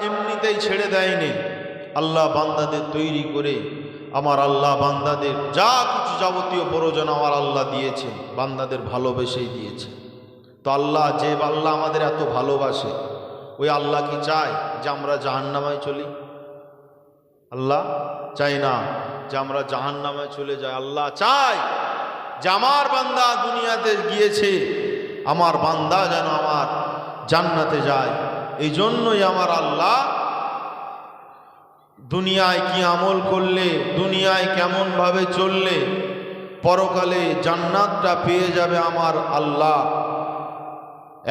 এমনিতেই ছেড়ে দেয়নি। আল্লাহ বান্দাদের তৈরি করে আমার আল্লাহ বান্দাদের যা কিছু যাবতীয় প্রয়োজন আমার আল্লাহ দিয়েছে, বান্দাদের ভালোবেসেই দিয়েছে। তো আল্লাহ যে আল্লাহ আমাদের এত ভালোবাসে, ওই আল্লাহ কি চায় যে আমরা জাহান্নামায় চলি? আল্লাহ চাই না যে আমরা জাহান্নামায় চলে যাই। আল্লাহ চায় যে আমার বান্দা দুনিয়াতে গিয়েছে, আমার বান্দা যেন আমার জান্নাতে যায়। এই জন্যই আমার আল্লাহ দুনিয়ায় কি আমল করলে, দুনিয়ায় কেমন ভাবে চললে পরকালে জান্নাতটা পেয়ে যাবে আমার আল্লাহ,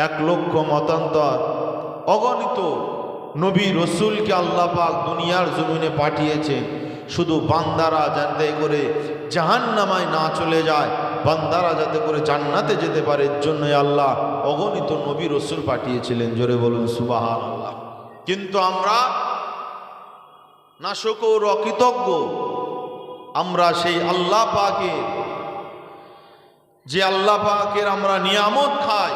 1,00,000 মতান্তর অগণিত নবী রসুলকে আল্লাহ পাক দুনিয়ার জমিনে পাঠিয়েছেন শুধু বান্দারা যাতে করে জাহান্নামায় না চলে যায়, বান্দারা যাতে করে জান্নাতে যেতে পারে, এর জন্যই আল্লাহ অগণিত নবী রসুল পাঠিয়েছিলেন। জোরে বলুন সুবহানাল্লাহ। কিন্তু আমরা নাশকর অকৃতজ্ঞ, আমরা সেই আল্লাহ পাকের, যে আল্লাহ পাকের আমরা নিয়ামত খাই,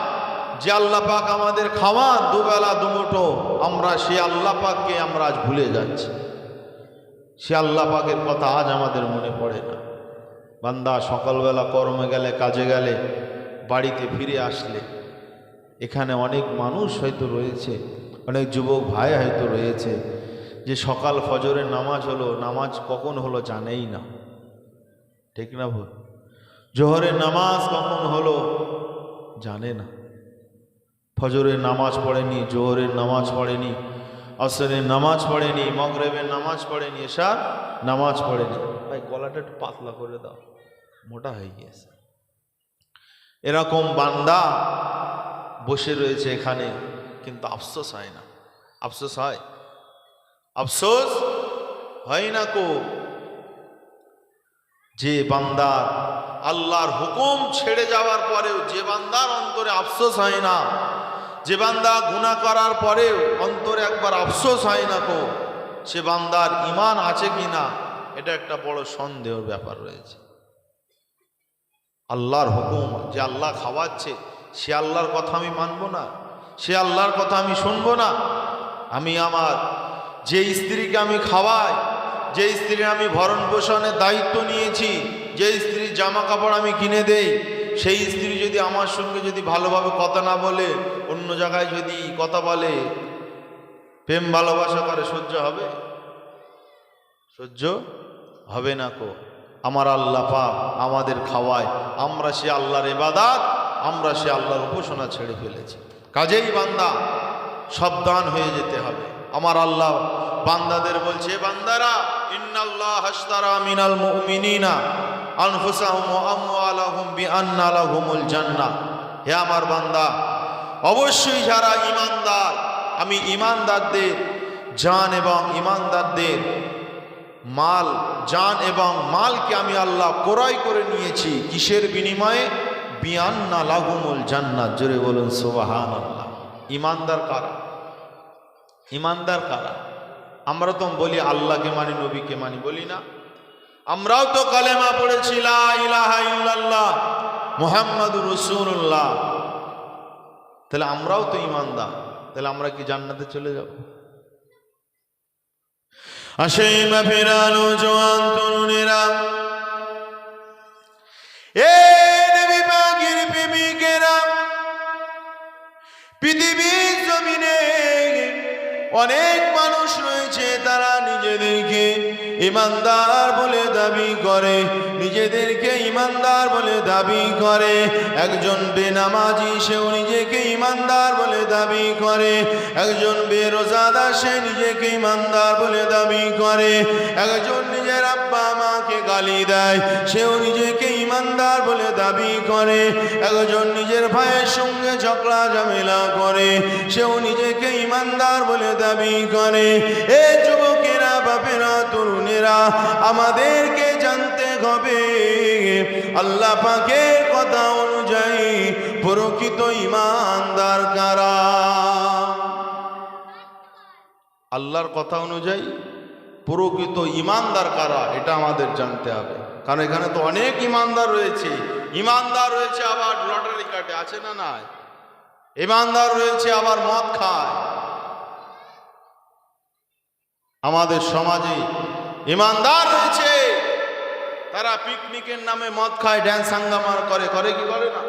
যে আল্লাহ পাক আমাদের খাওয়ান দুবেলা দুমুঠো, আমরা সে আল্লাহ পাককে আমরা আজ ভুলে যাচ্ছি। সে আল্লাহ পাকের কথা আজ আমাদের মনে পড়ে না। বান্দা সকালবেলা কর্মে গেলে, কাজে গেলে, বাড়িতে ফিরে আসলে এখানে অনেক মানুষ হয়তো রয়েছে, অনেক যুবক ভাই হয়তো রয়েছে যে সকাল ফজরের নামাজ হলো, নামাজ কখন হলো জানেই না, ঠিক না ভুল? জোহরের নামাজ কখন হলো জানে না, ফজরের নামাজ পড়েনি, জোহরের নামাজ পড়েনি, আসরের নামাজ পড়েনি, মাগরিবের নামাজ পড়েনি, এশার নামাজ পড়েনি। ভাই গলাটা একটু পাতলা করে দাও, মোটা হয়ে গিয়েছে। এরকম বান্দা বসে রয়েছে এখানে, কিন্তু আফসোস হয় না। আফসোস হয়? আফসোস হয় না কো? যে বান্দার আল্লাহর হুকুম ছেড়ে যাওয়ার পরেও যে বান্দার অন্তরে আফসোস হয় না, যে বান্দা গুনাহ করার পরেও অন্তরে একবার আফসোস হয় না কো, সে বান্দার ঈমান আছে কিনা এটা একটা বড় সন্দেহের ব্যাপার রয়েছে। আল্লাহর হুকুম, যে আল্লাহ খাওয়াচ্ছে, সে আল্লাহর কথা আমি মানব না, সে আল্লাহর কথা আমি শুনবো না। আমি আমার যে স্ত্রীকে আমি খাওয়াই, যে স্ত্রী আমি ভরণ পোষণের দায়িত্ব নিয়েছি, যে স্ত্রীর জামা কাপড় আমি কিনে দেই, সেই স্ত্রী যদি আমার সঙ্গে যদি ভালোভাবে কথা না বলে, অন্য জায়গায় যদি কথা বলে, প্রেম ভালোবাসা করে, সহ্য হবে? সহ্য হবে না কো। আমার আল্লাহ পাক আমাদের খাওয়ায়, আমরা সে আল্লাহর ইবাদত, আমরা সে আল্লাহর উপাসনা ছেড়ে ফেলেছি। কাজেই বান্দা সাবধান হয়ে যেতে হবে। আমার আল্লাহ বান্দাদের বলছে, বান্দারা ইন্নাল্লাহ হাশতারা মিনাল মুমিনিনা আনফুসাহুম ওয়া আমওয়ালাহুম বিআন্না লাহুমুল জান্নাহ। হে আমার বান্দা, অবশ্যই যারা ঈমানদার, আমি ঈমানদারদের জান এবং ঈমানদারদের মাল, জান এবং মালকে আমি আল্লাহ ক্রয় করে নিয়েছি। কিসের বিনিময়ে? বিআন্না লাহুমুল জান্নাত। জোরে বলুন সুবহানাল্লাহ। ঈমানদার কারা? ঈমানদার কারা? আমরা তো বলি আল্লাহকে মানি, নবীকে মানি, বলি না? আমরাও তো কালেমা পড়েছি লা ইলাহা ইল্লাল্লাহ মুহাম্মাদুর রাসূলুল্লাহ। তাহলে আমরাও তো ঈমানদার, তাহলে আমরা কি জান্নাতে চলে যাব? আসেই মাফিরানো জওয়ান তরুণেরা, এ নবী পাকের প্রেমিকেরা, পৃথিবীর জমিনে অনেক মানুষ রয়েছে, তারা নিজেদেরকে ঈমানদার বলে দাবি করে, নিজেদেরকে ঈমানদার বলে দাবি করে। একজন বেনামাজি, সেও নিজেকে ঈমানদার বলে দাবি করে। একজন বেরোজাদার, সে নিজেকে ঈমানদার বলে দাবি করে। একজন নিজের আব্বা মাকে গালি দেয়, সেও নিজেকে ঈমানদার বলে দাবি করে। একজন নিজের ভাইয়ের সঙ্গে ঝগড়া ঝামেলা করে, সেও নিজেকে ঈমানদার বলে দাবি করে। এ যুবকেরা, বাপেরা, তরুণেরা, আমাদেরকে জানতে হবে আল্লাহ পাকের কথা অনুযায়ী প্রকৃত ঈমানদার কারা। আল্লাহর কথা অনুযায়ী প্রকৃত ঈমানদার কারা, এটা আমাদের জানতে হবে। কারণ এখানে তো অনেক ঈমানদার রয়েছে। ঈমানদার রয়েছে আবার লটারি কাটে, আছে না নাই? ঈমানদার রয়েছে আবার মদ খায়। আমাদের সমাজে ইমানদার রয়েছে, তারা পিকনিকের নামে মদ খায়, ড্যান্স হাঙ্গামা করে, করে কি করে না?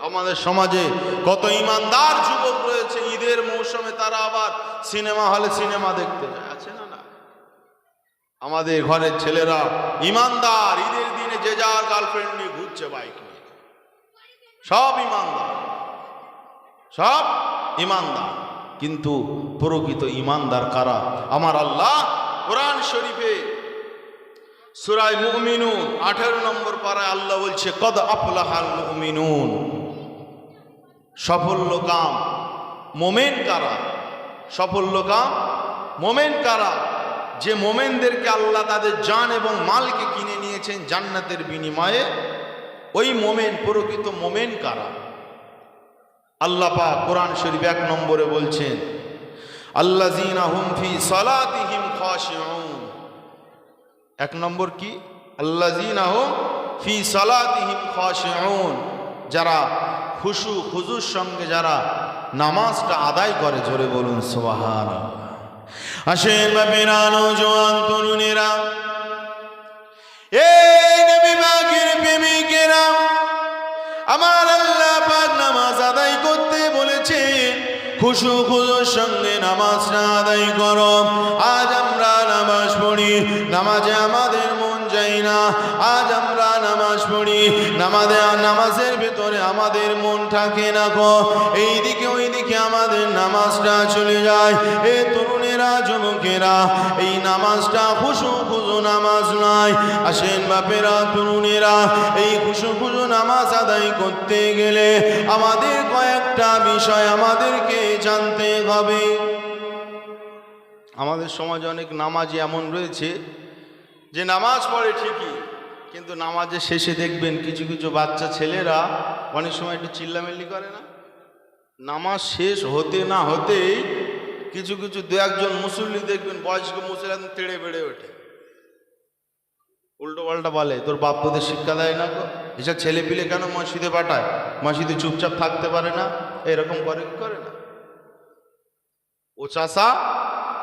আমাদের সমাজে কত ইমানদার যুবক রয়েছে, ঈদের মৌসুমে তারা আবার সিনেমা হলে সিনেমা দেখতে যায়, আছে না? না, আমাদের ঘরের ছেলেরা ইমানদার, ঈদের দিনে যে যার গার্লফ্রেন্ড নিয়ে ঘুরছে বাইক নিয়ে, সব ইমানদার, সব ইমানদার। কিন্তু প্রকৃত ইমানদার কারা? আমার আল্লাহ কোরআন শরীফে সূরা মুমিনুন 18 নম্বর পারায় আল্লাহ বলছে, কদ আফলাহাল মুমিনুন, সাফল্য কাম মোমেন কারা? সাফল্য কাম মোমেন কারা? যে মোমেনদেরকে আল্লাহ তাদের জান এবং মালকে কিনে নিয়েছেন জান্নাতের বিনিময়ে, ওই মোমেন, প্রকৃত মোমেন কারা? আল্লাহ পাক কোরআন শরীফ 1 নম্বরে বলছেন, আল্লাযীনা হুম ফি সালাতিহিম খাশিউন। 1 নম্বর কি? আল্লাযীনা হুম ফি সালাতিহিম খাশিউন, যারা খুশু খুজুর সঙ্গে যারা নামাজটা আদায় করে। জোরে বলুন সুবহানাল্লাহ। আসেন বাপেরা, নওজোয়ান তরুণেরা, এই নবী পাকের প্রেমিকেরা, আমার আল্লাহ পাক নামাজ আদায় করতে বলেছে, খুশু খুজুর সঙ্গে নামাজটা আদায় করো। আজ আমরা নামাজ পড়ি, নামাজে আমাদের মন যায় না। আজ আমরা নামাজ পড়ি, নামাজের ভেতরে আমাদের মন থাকে না গো। এইদিকে ওইদিকে আমাদের নামাজটা চলে যায়। এ তরুণেরা, যুবকেরা, এই নামাজটা খুশু খুজু নামাজ নয়। আসেন বাপেরা, তরুণেরা, এই খুশু খুজু নামাজ আদায় করতে গেলে আমাদের কয়েকটা বিষয় আমাদেরকে জানতে হবে। আমাদের সমাজে অনেক নামাজি এমন রয়েছে যে নামাজ পড়ে ঠিকই, কিন্তু নামাজের শেষে দেখবেন কিছু কিছু বাচ্চা ছেলেরা অনেক সময় একটু চিল্লামিল্লি করে না? নামাজ শেষ হতে না হতেই কিছু কিছু 2-1 মুসল্লি দেখবেন, বয়স্ক মুসল্লি তেড়ে বেড়ে ওঠে, উল্টো পাল্টা বলে, তোর বাপ তোদের শিক্ষা দেয় না গো, এসব ছেলে পিলে কেন মসজিদে পাঠায়, মসজিদে চুপচাপ থাকতে পারে না, এরকম করে কি করে না? ও চাষা,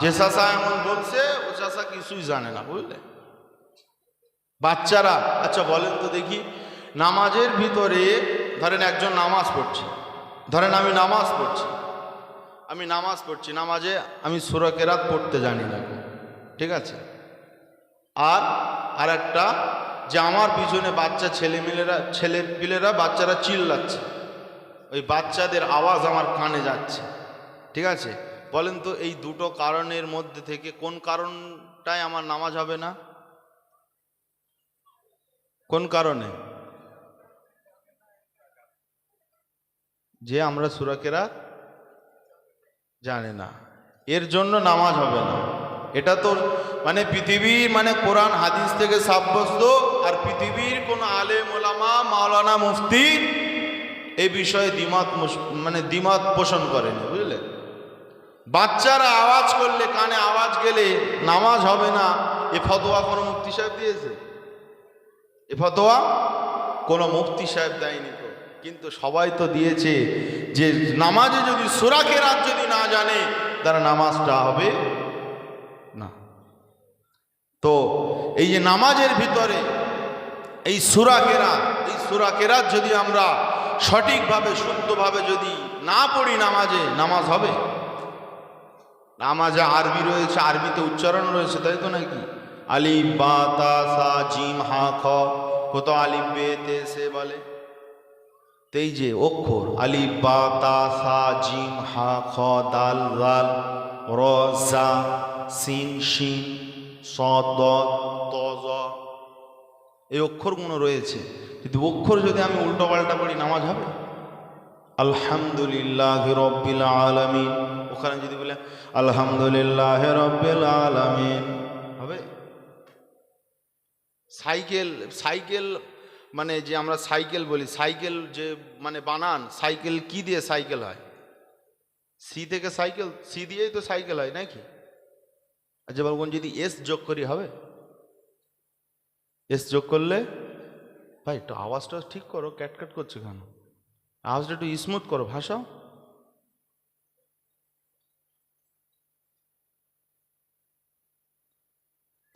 যে চাষা এমন বলছে, ও চাষা কিছুই জানে না, বুঝলে? বাচ্চারা, আচ্ছা বলেন তো দেখি, নামাজের ভিতরে ধরেন একজন নামাজ পড়ছে, ধরেন আমি নামাজ পড়ছি, নামাজে আমি সূরা কেরাত পড়তে জানি না, ঠিক আছে? আর একটা যে আমার পিছনে বাচ্চা ছেলেপিলেরা বাচ্চারা চিল্লাচ্ছে, ওই বাচ্চাদের আওয়াজ আমার কানে যাচ্ছে, ঠিক আছে? বলেন তো এই দুটো কারণের মধ্যে থেকে কোন কারণটায় আমার নামাজ হবে না? কোন কারণে? যে আমরা সূরা কেরাত জানি না, এর জন্য নামাজ হবে না। এটা তো মানে পৃথিবীর, মানে কোরআন হাদিস থেকে সাব্যস্ত, আর পৃথিবীর কোন আলেম ওলামা, মাওলানা, মুফতি এই বিষয়ে দ্বিমত পোষণ করেনি, বুঝলেন? বাচ্চারা আওয়াজ করলে, কানে আওয়াজ গেলে নামাজ হবে না, এ ফতোয়া কোনো মুফতি সাহেব দিয়েছে? এ ফতোয়া কোনো মুফতি সাহেব দেয়নি তো, কিন্তু সবাই তো দিয়েছে যে নামাজে যদি সূরা কেরাত যদি না জানে তার নামাজটা হবে না। তো এই যে নামাজের ভিতরে এই সূরা কেরাত যদি আমরা সঠিকভাবে শুদ্ধভাবে যদি না পড়ি, নামাজ হবে? নামাজে আরবি রয়েছে, আরবিতে উচ্চারণ রয়েছে, তাই তো নাকি? আলিফ বা তা সা জিম হা খ, কত আলিফ বে তে সে বলে, এই যে অক্ষর আলিফ বা তা সা জিম হা খ দাল জাল র জা সিন শিন সদ দদ ত জ, এই অক্ষরগুলো রয়েছে। কিন্তু অক্ষর যদি আমি উল্টো পাল্টা পড়ি, নামাজ হবে? আলহামদুলিল্লাহ রব্বিল আলামিন, ওখানে যদি বলে আলহামদুলিল্লাহ রব্বিল আলামিন, হবে? সাইকেল মানে যে আমরা সাইকেল বলি, সাইকেল যে মানে বানান, সাইকেল কি দিয়ে সাইকেল হয়? সি থেকে সাইকেল, সি দিয়েই তো সাইকেল হয় নাকি? আচ্ছা বলুন, যদি এস যোগ করি হবে? এস যোগ করলে, ভাই একটু আওয়াজটা ঠিক করো, ক্যাটক্যাট করছে কেন? আওয়াজটা একটু স্মুথ করো, ভাষা।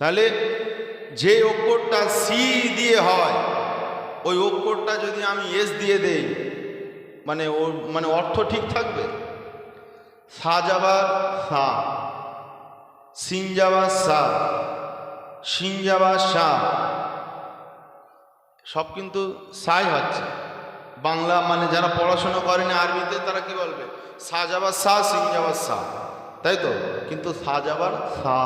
তাহলে যে অক্ষরটা সি দিয়ে হয় ওই অক্ষরটা যদি আমি এস দিয়ে দেই মানে অর্থ ঠিক থাকবে? সা যাবার সা, সিন যাবার সা, শিন যাবার সা, সব কিন্তু সাই হচ্ছে। বাংলা মানে যারা পড়াশোনা করেনি আরবিতে তারা কি বলবে? সা যাবার সা, সিন যাবার সা, তাই তো? কিন্তু সা যাবার সা,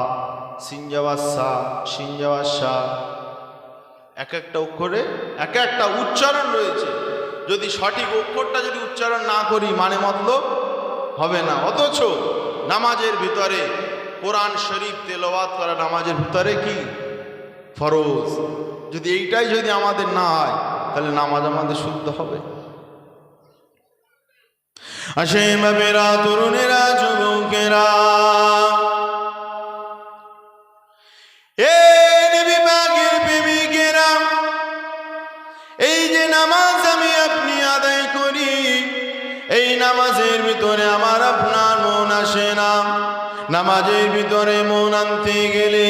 সিন যাবার সা, শিন যাবার সা, এক একটা অক্ষরে এক একটা উচ্চারণ রয়েছে। যদি সঠিক অক্ষরটা যদি উচ্চারণ না করি মানে মতলব হবে না। অথচ নামাজের ভিতরে কোরআন শরীফ তেলাওয়াত করা নামাজের ভিতরে কি ফরজ। যদি এইটাই যদি আমাদের না হয় তাহলে নামাজ আমাদের শুদ্ধ হবে। আসেন বাবেরা, তরুণেরা, যুবকেরা, এই যে নামাজ আমি আপনি আদায় করি, এই নামাজের ভিতরে আমার আপনার মন আসে না। নামাজের ভিতরে মন আনতে গেলে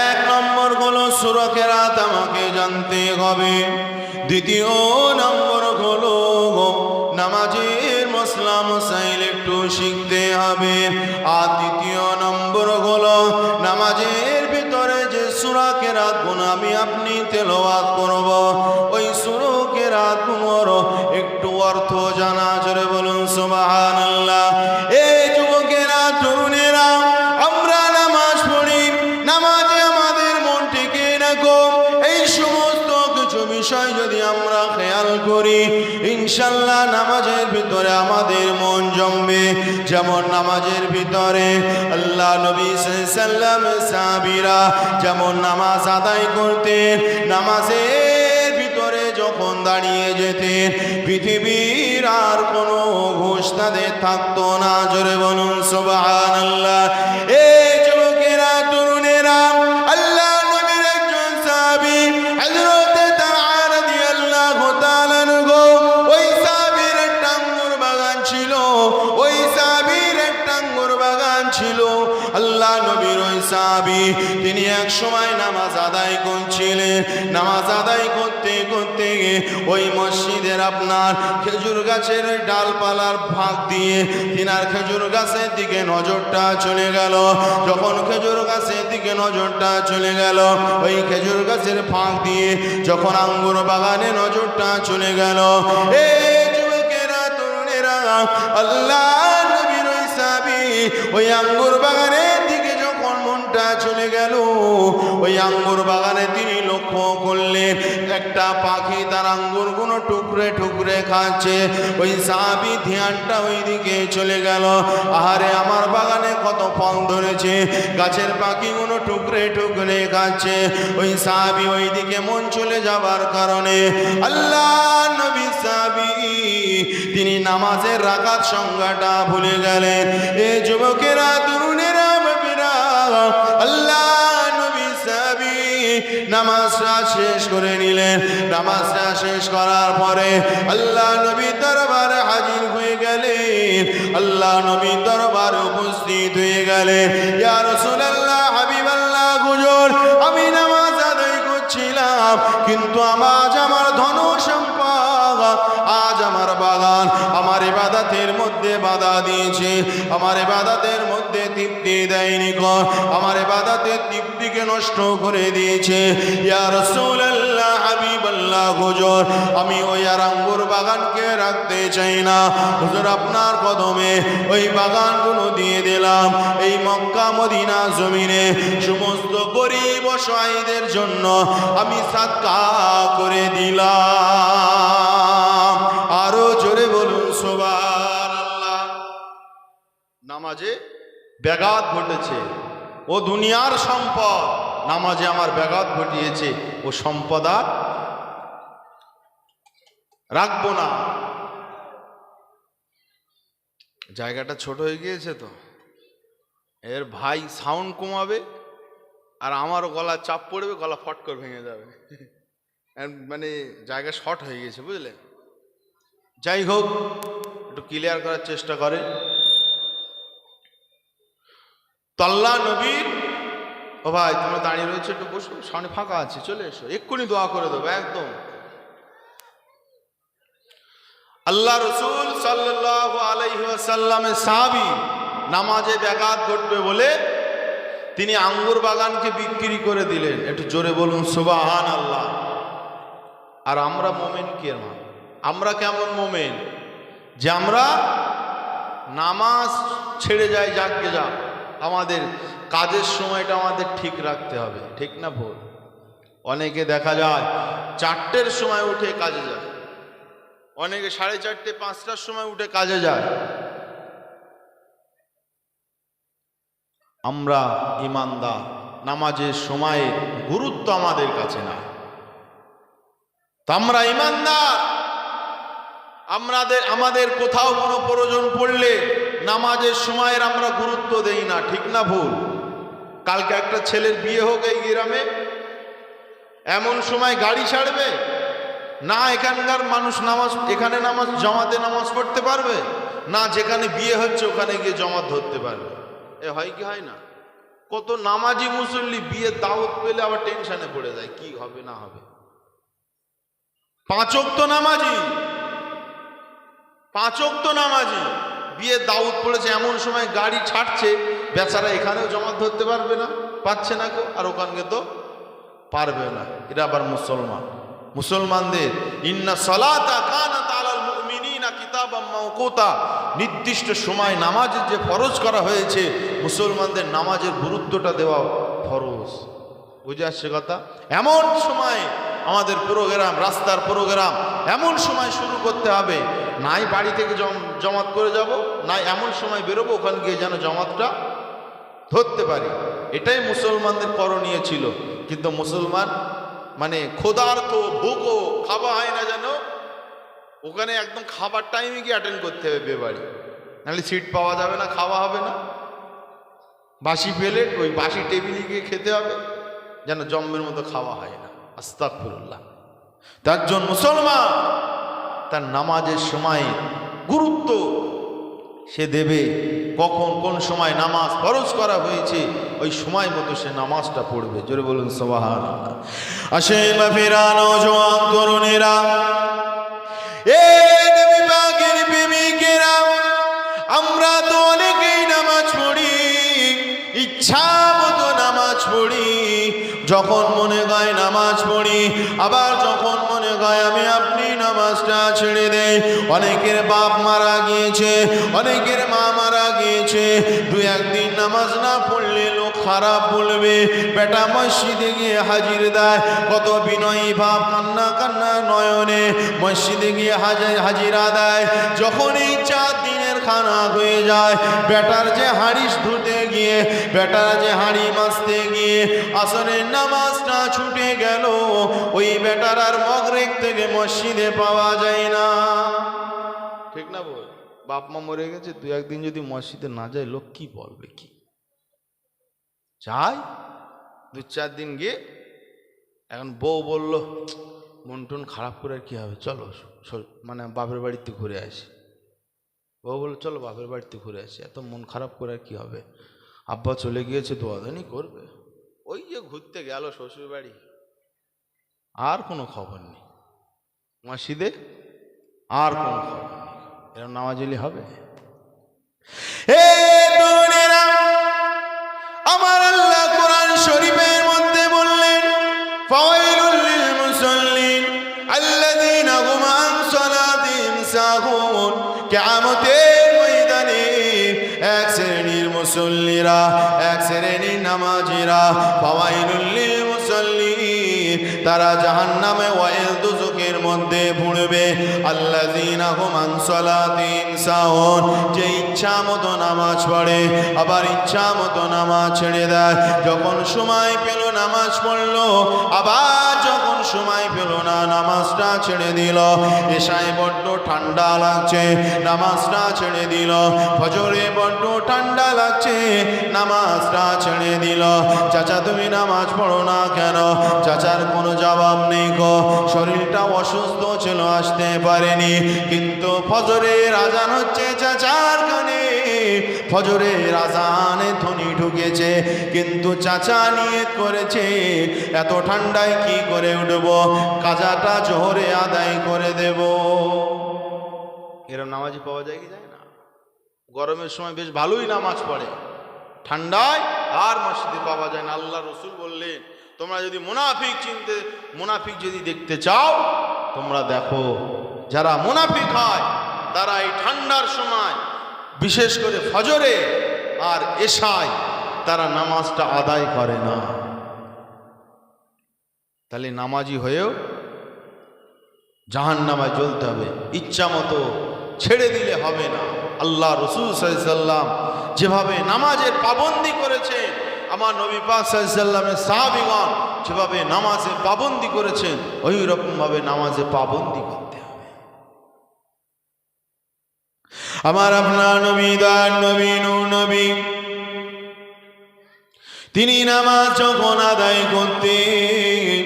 এক নম্বর হলো সূরা কেরাত আমাকে জানতে হবে। দ্বিতীয় নম্বর হলো নামাজের মসলা মসাইল একটু শিখতে হবে। আর তৃতীয় নম্বর হলো নামাজের ভিতরে যে সূরা কেরাত গুলো আমি আপনি তেলাওয়াত করব, ওই সূরা কেরাত গুলোর একটু অর্থ জানা। জোরে বলুন সুবহানাল্লাহ। এই যুবকেরা, তরুণেরা, আমরা নামাজ পড়ি, নামাজে আমাদের মন টিকে রাখো। এই সমস্ত কিছু বিষয় যদি আমরা খেয়াল করি, ইনশাআল্লাহ নামাজের ভিতরে আমাদের মন জমবে। যেমন নামাজের ভিতরে আল্লাহ নবী সাল্লাল্লাহু আলাইহি ওয়াসাল্লাম সাহাবীরা যেমন নামাজ আদায় করতেন, নামাজের ভিতরে যখন দাঁড়িয়ে যেতেন পৃথিবীর আর কোনো ঘুষ তাদের থাকতো না। জোরে বলুন সুবহানাল্লাহ। এই যুবকেরা, তরুণেরা, আল্লাহ নবীর একজন সাহাবী হযরত তালহা রাদিয়াল্লাহু তাআলা আনহু, ওই সাহাবীর একটা আঙ্গুর বাগান ছিল, ওই সাহাবীর একটা আঙ্গুর বাগান ছিল। আল্লাহ নবীর ওই সাহাবী তিনি এক সময় নামাজ আদায় করছিলেন। নামাজ আদায় করতে করতে ওই মসজিদের আপনার খেজুর গাছের ডালপালার ফাঁক দিয়ে তিনার খেজুর গাছের দিকে নজরটা চলে গেল। যখন খেজুর গাছের দিকে নজরটা চলে গেল, ওই খেজুর গাছের ফাঁক দিয়ে যখন আঙ্গুর বাগানে নজরটা চলে গেল, এই যুবকেরা, তরুণেরা, আল্লাহ নবীর ওই সাহাবী ওই আঙ্গুর বাগানের দিকে যখন মনটা চলে গেল, ওই আঙ্গুর বাগানে তিনি লক্ষ্য করলেন একটা পাখি তার আঙ্গুরগুলো টুকরে টুকরে খাচ্ছে। ওই সাহাবী ধ্যানটা ওই দিকে চলে গেল, আহারে আমার বাগানে কত ফল ধরেছে, গাছের পাখিগুলো টুকরে টুকরে খাচ্ছে। ওই সাহাবী ওই দিকে মন চলে যাবার কারণে আল্লাহ নবী সাহাবী তিনি নামাজের রাকাত সংখ্যাটা ভুলে গেলেন। এ যুবকেরা, তরুণেরা, বাবেরা, আল্লাহ নবী সাহাবী নামাজটা শেষ করে নিলেন। নামাজটা শেষ করার পরে আল্লাহ নবী দরবারে হাজির হয়ে গেলেন। আল্লাহ নবী দরবারে উপস্থিত হয়ে গেলেন। ইয়া রাসূলুল্লাহ, হাবিবাল্লাহ, হুজুর, আমি নামাজ আদায় করছিলাম, কিন্তু আজ আমার ধন সম্পদ, আজ আমার বাগান আমার ইবাদতের মধ্যে বাধা দিয়েছে, আমার ইবাদতের মধ্যে তৃপ্তি দেয়নি, আমার ইবাদতের তৃপ্তিকে নষ্ট করে দিয়েছে। ইয়া রাসূলুল্লাহ, হাবিবাল্লাহ, হুজুর, আমি ওই আর আঙ্গুর বাগানকে রাখতে চাই না, হুজুর আপনার কদমে ওই বাগানগুলো দিয়ে দিলাম। এই মক্কা মদিনা জমিনে সমস্ত গরীব অসহায়দের জন্য আমি সাদকা করে দিলাম। আরো জোরে বলুন সুবহানাল্লাহ। নামাজে ব্যাঘাত ঘটেছে, ও দুনিয়ার সম্পদ নামাজে আমার ব্যাঘাত ঘটিয়েছে, ও সম্পদ আর রাখবো না। জায়গাটা ছোট হয়ে গিয়েছে তো, এর ভাই সাউন্ড কমাবে আর আমারও গলা চাপ পড়বে, গলা ফট করে ভেঙে যাবে, মানে জায়গা শর্ট হয়ে গেছে, বুঝলে। যাই হোক, একটু ক্লিয়ার করার চেষ্টা করে। তো আল্লাহ নবীর ও ভাই তোমরা দাঁড়িয়ে রয়েছে, একটু বসো, সামনে ফাঁকা আছে, চলে এসো, এক্ষুনি দোয়া করে দেবো একদম। আল্লাহ রসুল সাল্লাল্লাহু আলাইহি ওয়াসাল্লামের সাহাবী নামাজে ব্যাঘাত ঘটবে বলে তিনি আঙ্গুর বাগানকে বিক্রি করে দিলেন। একটু জোরে বলুন সুবহানাল্লাহ। আর আমরা মোমেন কেমন? আমরা কেমন মোমেন যে আমরা নামাজ ছেড়ে যাই, যাকে যা, আমাদের কাজের সময়টা আমাদের ঠিক রাখতে হবে, ঠিক না ভুল? অনেকে দেখা যায় 4টের সময় উঠে কাজে যায়, অনেকে 4:30 5টার সময় উঠে কাজে যায়। আমরা ইমানদার, নামাজের সময়ের গুরুত্ব আমাদের কাছে না। আমরা ইমানদার, আমাদের কোথাও কোনো প্রয়োজন পড়লে নামাজের সময়ের আমরা গুরুত্ব দেই না, ঠিক না ভুল? কালকে একটা ছেলের বিয়ে হোক এই গ্রামে, এমন সময় গাড়ি ছাড়বে না এখানকার মানুষ এখানে নামাজ জমাতে নামাজ পড়তে পারবে না, যেখানে বিয়ে হচ্ছে ওখানে গিয়ে জমাত ধরতে পারবে। এ হয় কি হয় না? কত নামাজি মুসল্লি বিয়ের দাওয়াত পেলে আবার টেনশনে পড়ে যায়, কি হবে না হবে। 5 ওয়াক্ত নামাজি, 5 ওয়াক্ত নামাজি বিয়ের দাওয়াত পড়েছে, এমন সময় গাড়ি ছাড়ছে, বেচারা এখানেও জমাত ধরতে পারবে না, পাচ্ছে না কেউ, আর ওখানকে তো পারবে না। এরা আবার মুসলমানদের ইন্না সালাতা কানাত আলাল মুমিনিনা কিতাবাম মাওকুতা, নির্দিষ্ট সময় নামাজের যে ফরজ করা হয়েছে, মুসলমানদের নামাজের গুরুত্বটা দেওয়া ফরজ। বুঝে আসছে কথা? এমন সময় আমাদের প্রোগ্রাম, রাস্তার প্রোগ্রাম এমন সময় শুরু করতে হবে, নাই বাড়ি থেকে জমাত করে যাব, নাই এমন সময় বেরোবো ওখানে গিয়ে যেন জমাতটা ধরতে পারি। এটাই মুসলমানদের করণীয় ছিল। কিন্তু মুসলমান মানে ক্ষুধার্ত, ভুকো, খাওয়া হয় না যেন, ওখানে একদম খাবার টাইমে গিয়ে অ্যাটেন্ড করতে হবে বিয়ে বাড়ি, নাহলে সিট পাওয়া যাবে না, খাওয়া হবে না। বাসি প্লেট, ওই বাসি টেবিলে গিয়ে খেতে হবে, যেন জম্মের মতো খাওয়া হয় না। আস্তাগফিরুল্লাহ। তার জন্য মুসলমান তার নামাজের সময় গুরুত্ব সে দেবে, কখন কোন সময় নামাজ ফরজ করা হয়েছে ওই সময় মতো সে নামাজটা পড়বে। জোরে বলুন সুবহানাল্লাহ। আসেন মাফিরা নওজোয়ান তরুণেরা, এ নবী পাকের প্রেমিকেরা, আমরা তো অনেকেই নামাজ পড়ি, ইচ্ছা মতো নামাজ পড়ি, যখন মনে হয় নামাজ পড়ি, আবার যখন মনে হয় আমি আপনি নামাজটা ছেড়ে দেই। অনেকের বাপ মারা গিয়েছে, অনেকের মা মারা গিয়েছে, 2-1 দিন নামাজ না পড়লে লোক খারাপ বলবে। বেটা মসজিদে গিয়ে হাজির দেয়, কত বিনয়ী ভাব, কান্না কান্না নয়নে মসজিদে গিয়ে হাজিরা দেয়। যখন এই 4 দিনের খানা হয়ে যায়, বেটার যে হাঁড়ি ধুতে গিয়ে, বেটার যে হাঁড়ি মাজতে গিয়ে আসরের নামাজটা ছুটে গেল, ওই বেটার আর মগরিব থেকে মসজিদে পাওয়া যায় না, ঠিক না বল? বাপ মা মরে গেছে, 2-1 দিন যদি মসজিদে না যায় লোক কি বলবে? কি যায় 2-4 দিন গিয়ে, এখন বউ বলল মন টন খারাপ করে আর কি হবে, চলো মানে বাপের বাড়িতে ঘুরে আসি। বউ বলল চলো বাপের বাড়িতে ঘুরে আসি, এত মন খারাপ করে আর কি হবে? আব্বা চলে গিয়েছে, দোয়াদানি করবে। ওই যে ঘুরতে গেল শ্বশুর বাড়ি, আর কোনো খবর নেই মসজিদে, আর কোনো খবর নেই। এরকম নামাজ এলি হবে? আমার আল্লাহ কোরআন শরীফের মধ্যে বললেন, ফাওয়াইলুল লিল মুসাল্লিন আল্লাযীনা হুম আন সালাতিহিম সাহুন। কিয়ামতের ময়দানে এক শ্রেণীর মুসল্লিরা, এক শ্রেণীর নামাজিরা, ফাওয়াইলুল লিল মুসাল্লিন, তারা জাহান্নামে ওয়াইল দুজকের মধ্যে পড়বে। আল্লাযীনা হুম আন সালাতিহিম সাহুন, যে ইচ্ছা মতো নামাজ পড়ে আবার ইচ্ছা মতো নামাজ ছেড়ে দেয়। যখন সময় পেল নামাজ পড়লো, আবার যখন সময় পেল না নামাজটা ছেড়ে দিল। এশায় বড্ড ঠান্ডা লাগছে, নামাজটা ছেড়ে দিল। ফজরে বড্ড ঠান্ডা লাগছে, নামাজটা ছেড়ে দিল। চাচা তুমি নামাজ পড়ো না কেন? চাচার কোনো জবাব নেই গো, শরীরটা অসুস্থ অসুস্থ ছিল, আসতে পারেনি, কিন্তু ফজরের আজান হচ্ছে চাচার কানে, ফজরের আজানে ধ্বনি ঢুকেছে, কিন্তু চাচা নিয়ত করেছে এত ঠান্ডায় কি করে উঠব, কাজাটা জোহরে আদায় করে দেব। এরকম নামাজি পাওয়া যায় কি যায় না? গরমের সময় বেশ ভালোই নামাজ পড়ে, ঠান্ডায় আর মসজিদে পাওয়া যায় না। আল্লাহ রসুল বললেন, তোমরা যদি মুনাফিক যদি দেখতে চাও, তোমরা দেখো যারা মুনাফিক হয় তারা এই ঠান্ডার সময় বিশেষ করে ফজরে আর এশায় তারা নামাজটা আদায় করে না। তাহলে নামাজি হয়েও জাহান্নামে জ্বলতে হবে, ইচ্ছা মতো ছেড়ে দিলে হবে না। আল্লাহ রসুল সাল্লাল্লাহু আলাইহি ওয়াসাল্লাম যেভাবে নামাজের পাবন্দি করেছেন, আমার নবী পাক সাল্লাল্লাহু আলাইহি ওয়াসাল্লামের সাহাবীগণ যেভাবে নামাজে পাবন্দি করেছেন, ওই রকম ভাবে নামাজে পাবন্দি করতে হবে। আমার আপনার নবী দান নবী নূর নবী, তিনি নামাজ যখন আদায় করতেন,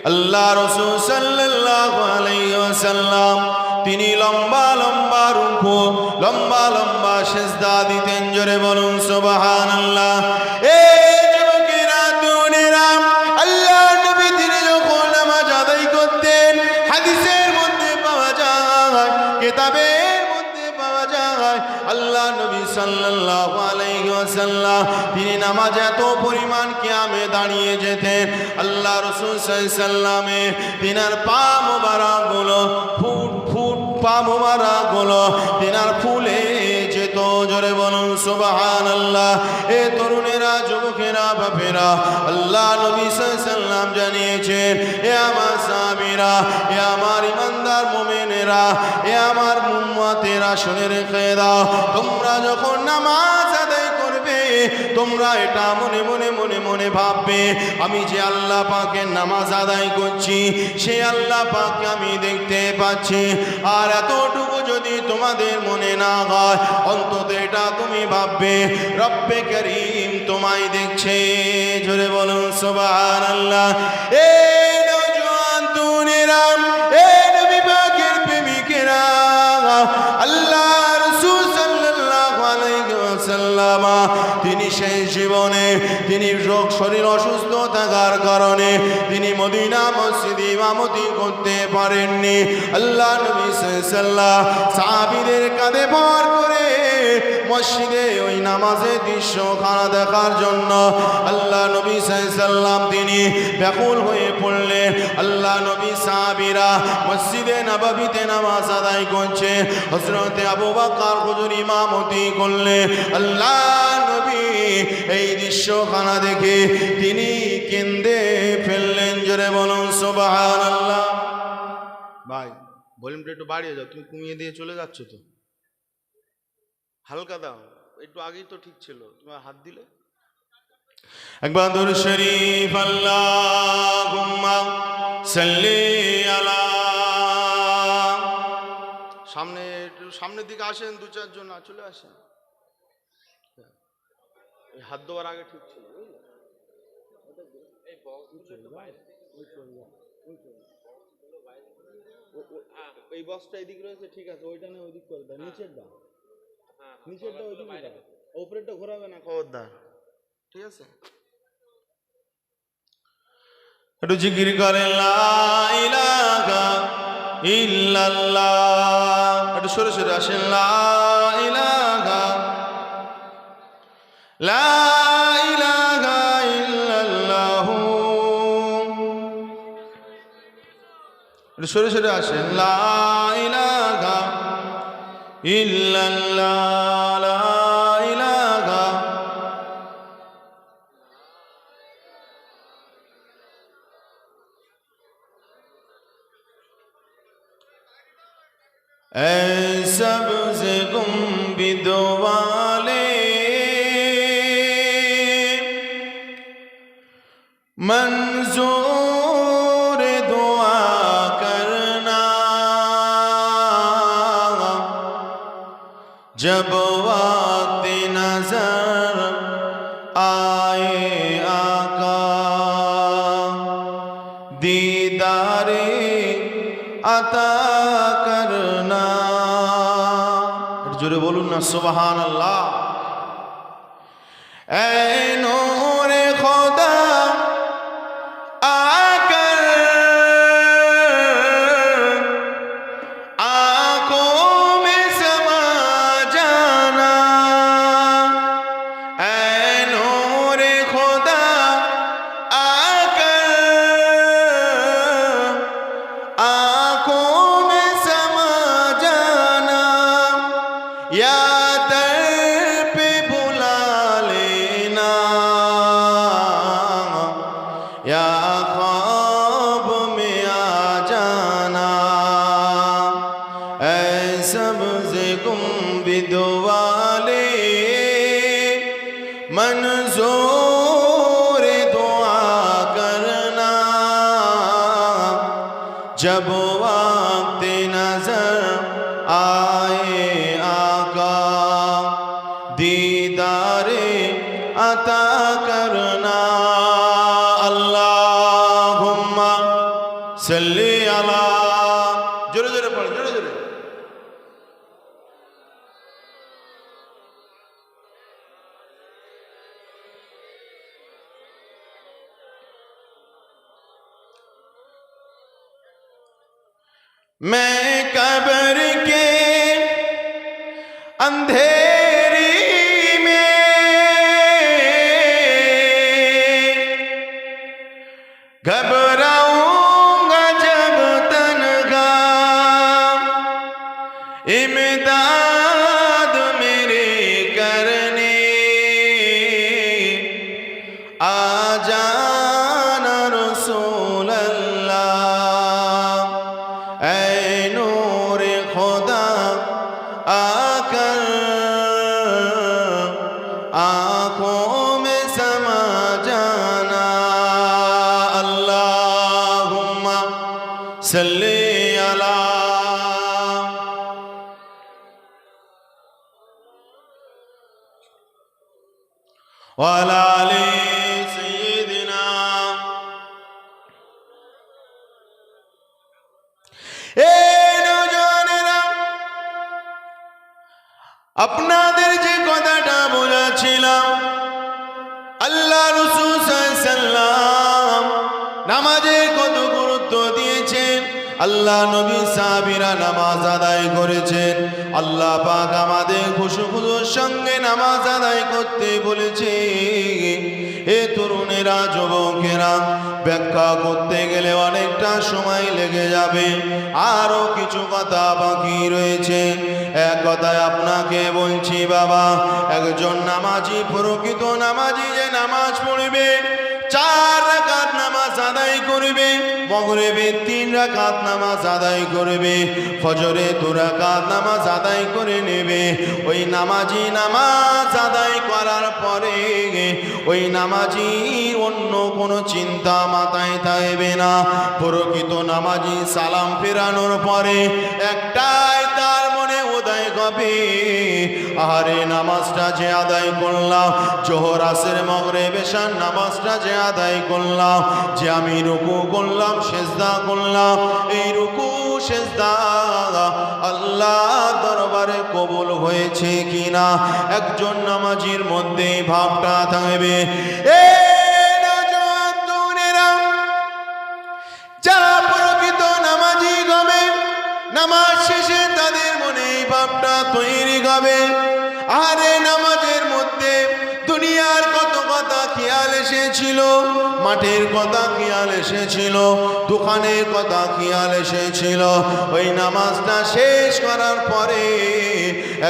আল্লাহ রাসূল সাল্লাল্লাহু আলাইহি ওয়াসাল্লাম তিনি লম্বা লম্বা রুকু, লম্বা লম্বা সিজদা দিতেন। জোরে বলুন সুবহানাল্লাহ। এই যুবকেরা তরুণেরা, আল্লাহ নবী তিনি যখন নামাজ আদায় করতেন, হাদিসের মধ্যে পাওয়া যায়, কিতাবের মধ্যে পাওয়া যায়, আল্লাহ নবী সাল্লাল্লাহু আলাইহি ওয়াসাল্লাম তিনি নামাজে এত পরিমাণ কিয়ামে দাঁড়িয়ে যেতেন, আল্লাহ রাসূল সাল্লাল্লাহু আলাইহি ওয়াসাল্লামে তিনার পা মোবারক গুলো পা মোবারক গুলো তিনার ফুলে যেত। জোরে বলুন সুবহানাল্লাহ। এ তরুণেরা, যুবকেরা, বাপেরা, আল্লাহ নবী সাল্লাল্লাহু আলাইহি ওয়াসাল্লাম জানিয়েছেন, এ আমার সাহাবীরা, এ আমার ইমানদার মুমিনেরা, এ আমার উম্মতেরা, শুনে রেখে দাও, তোমরা যখন নামাজ আদায় করবে, তোমরা এটা মনে মনে মনে মনে ভাববে, আমি যে আল্লাহ পাকের নামাজ আদায় করছি, সেই আল্লাহ পাককে আমি দেখতে পাচ্ছি। আর এতটুকু যদি তোমাদের মনে না হয়, অন্তত এটা তুমি ভাববে রব্বে করিম তোমায় দেখছে। জোরে বলুন সুবহানাল্লাহ। এ নওজোয়ান তরুণেরা, এ নবী পাকের প্রেমিকেরা, আল্লাহ রাসূল সাল্লাল্লাহু আলাইহি ওয়াসাল্লাম তিনি সেই জীবনে তিনি শরীর অসুস্থ থাকার কারণে তিনি মদিনা মসজিদে ইমামতি করতে পারেননি। আল্লাহ নবী সাল্লাল্লাহু সাহাবীদের কাঁধে ভর করে মসজিদে ওই নামাজের দৃশ্যখানা দেখার জন্য আল্লাহ নবী সাল্লাল্লাহু তিনি ব্যাকুল হয়ে পড়লেন। আল্লাহ নবী সাহাবীরা মসজিদে নববীতে নামাজ আদায় করছে, হযরতে আবু বকর হুজুর ইমামতি করলেন। আল্লাহ নবী এই দৃশ্যখানা দেখে তিনি কেঁদে ফেললেন। জোরে বলুন সুবহানাল্লাহ। ভাই ভলিউমটা একটু বাড়িয়ে যাও, তুমি কমিয়ে দিয়ে চলে যাচ্ছ তো, হালকা দাও, একটু আগেই তো ঠিক ছিল, তুমি হাত দিলে। একবার দুরূদ শরীফ আল্লাহুম্মা সাল্লি আলা। সামনে একটু সামনের দিকে আসেন, দু চারজন চলে আসেন। হাত দেওয়ার আগে ঠিক ছিল, এই বক্সটা এদিকে রয়েছে, ঠিক আছে, ওইটা না ওইদিক করে দাও, নিচের দাও, নিচেরটা ওইদিকে দাও, উপরেরটা ঘোরাবে না, খবরদার, ঠিক আছে। একটু জিকির করে লা ইলাহা ইল্লাল্লাহ, একটু সরে সরে আসেন, লা ইলাহা, লা ইলাহা ইল্লাল্লাহ, একটু সরে সরে আসেন, লা ইলাহা ইল্লাল্লাহ, লা ইলাহা। ऐ सबसे गुंबिद वाले मंजूर दुआ करना, जब वक्त नजर आए आका, दीदारे আতা করনা। জোরে বলুন না সুবহানাল্লাহ। এ নূরে খোদা आकर आंखों में समा जाना। ऐ नूरे खुदा आकर आंखों में समा जाना। या दर पे बुला लेना, या ख्वाब में आ जाना। ऐ सब्ज़े गुंबद वाले मंजूर दुआ करना। जब वक्त नजर आए आका दीदारे अता करना। अल्लाहुम्मा सल्ली अला। जोरे जोरे पढ़, जोरे जोरे। मैं कब्र के अंधेरी में घबराऊंगा जब तन्हा। इमदाद मेरे करने आ जाना रसूल अल्लाह। ऐ नूरे खुदा आकर आंखों में समा जाना। अल्लाहुम्मा सल्ली अला। वाला आले सय्यिदिना। ए নওজওয়ানেরা, আপনাদের যে কথাটা বলেছিলাম, আল্লাহ রাসূল সাল্লাল্লাহু আলাইহি সাল্লাম নামাজের কত গুরুত্ব দিয়েছেন। আল্লাহ নবী সাহাবীরা নামাজ আদায় করেছেন। আল্লাহ পাক আমাদের খুশুখুশুর সঙ্গে নামাজ আদায় করতে বলেছে। এ তরুণেরা, যুবকেরা, ব্যাখ্যা করতে গেলে অনেকটা সময় লেগে যাবে। আরো কিছু কথা বাকি রয়েছে। এক কথায় আপনাকে বলছি বাবা, একজন নামাজি, প্রকৃত নামাজি যে নামাজ পড়বে, 4 রাকাত নামাজ আদায় করবে, মাগরিবে 3 রাকাত নামাজ আদায় করবে, ফজরে 2 রাকাত নামাজ আদায় করে নেবে। ওই নামাজি নামাজ আদায় করার পরে ওই নামাজি অন্য কোনো চিন্তা মাথায় থাকবে না। প্রকৃত নামাজি সালাম ফেরানোর পরে একটাই তার মনে উদয় হবে, আরে নামাজটা যে আদায় করলাম, জোহর আসর মাগরিব এশার নামাজটা যে আদায় করলাম, যে আমি রুকু করলাম, সিজদা করলাম, এই রুকু সিজদা আল্লাহ দরবারে কবুল হয়েছে কিনা একজন নামাজির মধ্যে এই ভাবটা থাকবে। যারা প্রকৃত নামাজি হবে, নামাজ শেষে তাদের মনে এই ভাবটা তৈরি হবে, আরে নামাজের মধ্যে দুনিয়ার কত কথা খেয়াল এসেছিল, মাঠের কথা খেয়াল এসেছিল, দোকানের কথা খেয়াল এসেছিল। ওই নামাজটা শেষ করার পরে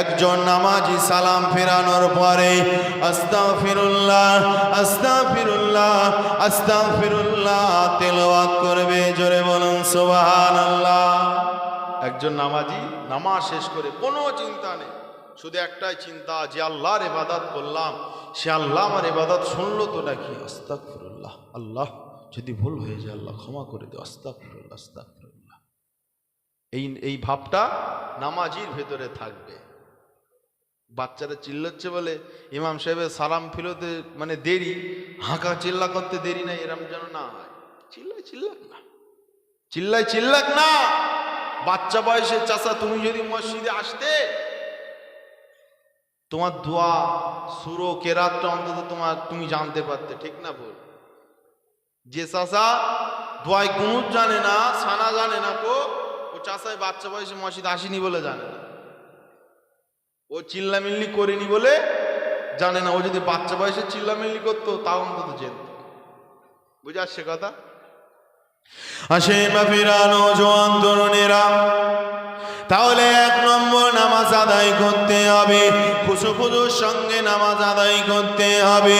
একজন নামাজি সালাম ফেরানোর পরে আস্তাগফিরুল্লাহ আস্তাগফিরুল্লাহ আস্তাগফিরুল্লাহ তেলাওয়াত করবে। জোরে বলুন সুবহানাল্লাহ। একজন নামাজি নামাজ শেষ করে কোনো চিন্তা নেই, শুধু একটাই চিন্তা, যে আল্লাহর ইবাদত করলাম, সে আল্লাহ আমার ইবাদত শুনলো তো নাকি। আস্তাগফিরুল্লাহ, আল্লাহ যদি ভুল হয়ে যায় আল্লাহ ক্ষমা করে দে, আস্তাগফিরুল্লাহ আস্তাগফিরুল্লাহ। এই ভাবটা নামাজির ভেতরে থাকবে। বাচ্চারা চিল্লাচ্ছে বলে ইমাম সাহেবের সালাম ফিরতে মানে দেরি, হাঁকা চিল্লা করতে দেরি নাই, এরম যেন না হয়। চিল্লাক না, চিল্লাক না। বাচ্চা বয়সের চাচা তুমি যদি মসজিদে আসতে, তোমার দোয়া সুরো কেরাতটা অন্তত তুমি জানতে পারতে, ঠিক না ভুল? যে চাচা দোয়ায় কুনুত জানে না, সানা জানে না, ও চাচাই বাচ্চা বয়সে মসজিদে আসেনি বলে জানে না, ও চিল্লামিল্লি করেনি বলে জানে না। ও যদি বাচ্চা বয়সে চিল্লামিল্লি করতো তাও অন্তত জানত। বুঝে আসছে কথা? আসে বাপিরা, নওজোয়ান তরুণেরা, তাহলে 1 নম্বর নামাজ আদায় করতে হবে, খুশুখুশুর সঙ্গে নামাজ আদায় করতে হবে।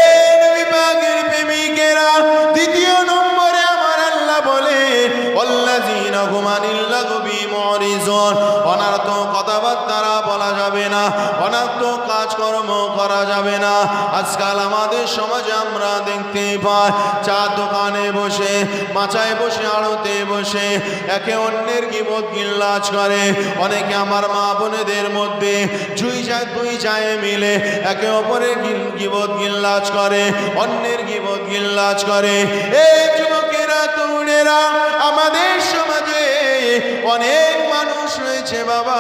এ নবী পাকের প্রেমিকেরা, 2 নম্বরে আমার আল্লাহ বলেন ওয়াল্লাযীনা হুম আনিল লাগবি মুরিজুন, অনর্থ কথাবার্তা বলা যাবে না, অনর্থ কাজকর্ম করা যাবে না। আজকাল আমাদের সমাজে আমরা দেখতে পাই, চা দোকানে বসে, মাচায় বসে, আড়তে বসে একে অন্যের গীবত গিল্লাজ করে। অনেকে আমার মা বোনেদের মধ্যে দুই যায় মিলে একে অপরের গীবত গিল্লাজ করে, অন্যের গীবত গিল্লাজ করে। এই যুবকেরা, তরুণেরা, আমাদের সমাজে অনেক মানুষ রয়েছে বাবা,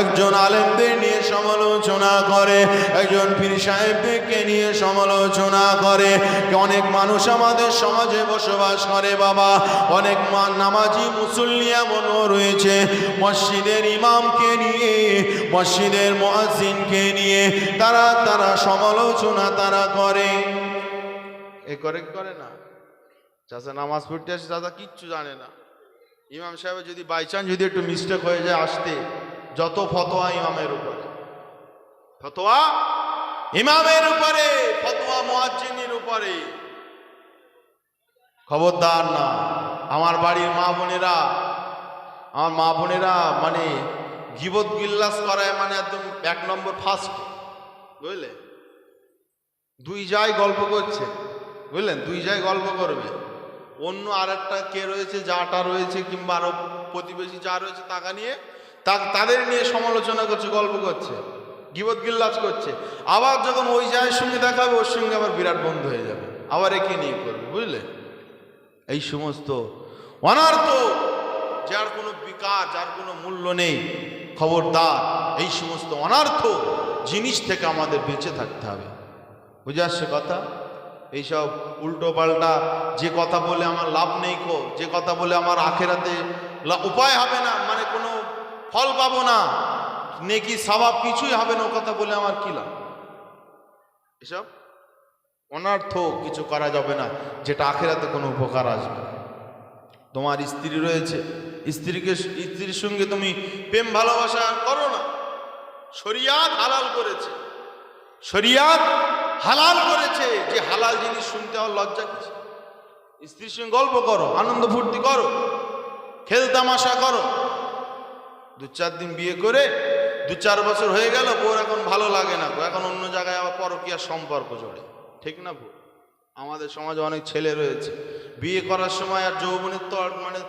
একজন আলেমদের নিয়ে সমালোচনা করে, একজন পীর সাহেবদেরকে নিয়ে সমালোচনা করে। অনেক মানুষ আমাদের সমাজে বসবাস করে বাবা, অনেক নামাজি মুসল্লি এমনও রয়েছে, মসজিদের ইমামকে নিয়ে, মসজিদের মুয়াজ্জিনকে নিয়ে তারা সমালোচনা করে। এ করে না? চাচা নামাজ পড়তে আসে, চাচা কিচ্ছু জানে না। ইমাম সাহেব যদি বাই চান্স যদি একটু মিস্টেক হয়ে যায় আসতে, যত ফতোয়া ইমামের উপরে, ফতোয়া ইমামের উপরে, ফতোয়া মুয়াজ্জিনের উপরে। খবরদার না। আমার বাড়ির মা বোনেরা মানে গীবত গিল্লাস করায় মানে একদম 1 নম্বর ফার্স্ট, বুঝলে? 2 যায় গল্প করছে, বুঝলেন? 2 যায় গল্প করবে, অন্য আরেকটা কে রয়েছে, যাটা রয়েছে, কিংবা আরো প্রতিবেশী যা রয়েছে তাকে নিয়ে তাদের নিয়ে সমালোচনা করছে, গল্প করছে, গীবত গিল্লাজ করছে। আবার যখন ওই জায়ের সঙ্গে দেখাবে, ওর সঙ্গে আবার বিরাট বন্ধু হয়ে যাবে, আবার একে নিয়ে করবে, বুঝলে? এই সমস্ত অনর্থ, যার কোনো বিকার, যার কোনো মূল্য নেই, খবরদার এই সমস্ত অনর্থ জিনিস থেকে আমাদের বেঁচে থাকতে হবে। বুঝে আসছে কথা? এইসব উল্টো পাল্টা যে কথা বলে আমার লাভ নেই, যে কথা বলে আমার আখেরাতে উপায় হবে না, মানে কোনো ফল পাবো না, নেকি সওয়াব কিছুই হবে না, ও কথা বলে আমার কি লাভ? এসব অনর্থ কিছু করা যাবে না, যেটা আখেরাতে কোনো উপকার আসবে না। তোমার স্ত্রী রয়েছে, স্ত্রীর সঙ্গে তুমি প্রেম ভালোবাসা করো না, শরিয়াত হালাল করেছে, শরিয়াত হালাল করেছে, যে হালাল জিনিস শুনতে আমার লজ্জা কিছু। স্ত্রীর সঙ্গে গল্প করো, আনন্দ ফুর্তি করো, খেল তামাশা করো। 2-4 দিন বিয়ে করে 2-4 বছর হয়ে গেল, বউর এখন ভালো লাগে না, এখন অন্য জায়গায় আবার পরকীয়ার সম্পর্ক জড়ে, ঠিক না বউ? আমাদের সমাজে অনেক ছেলে রয়েছে, বিয়ে করার সময় আর যৌবনের তো মানে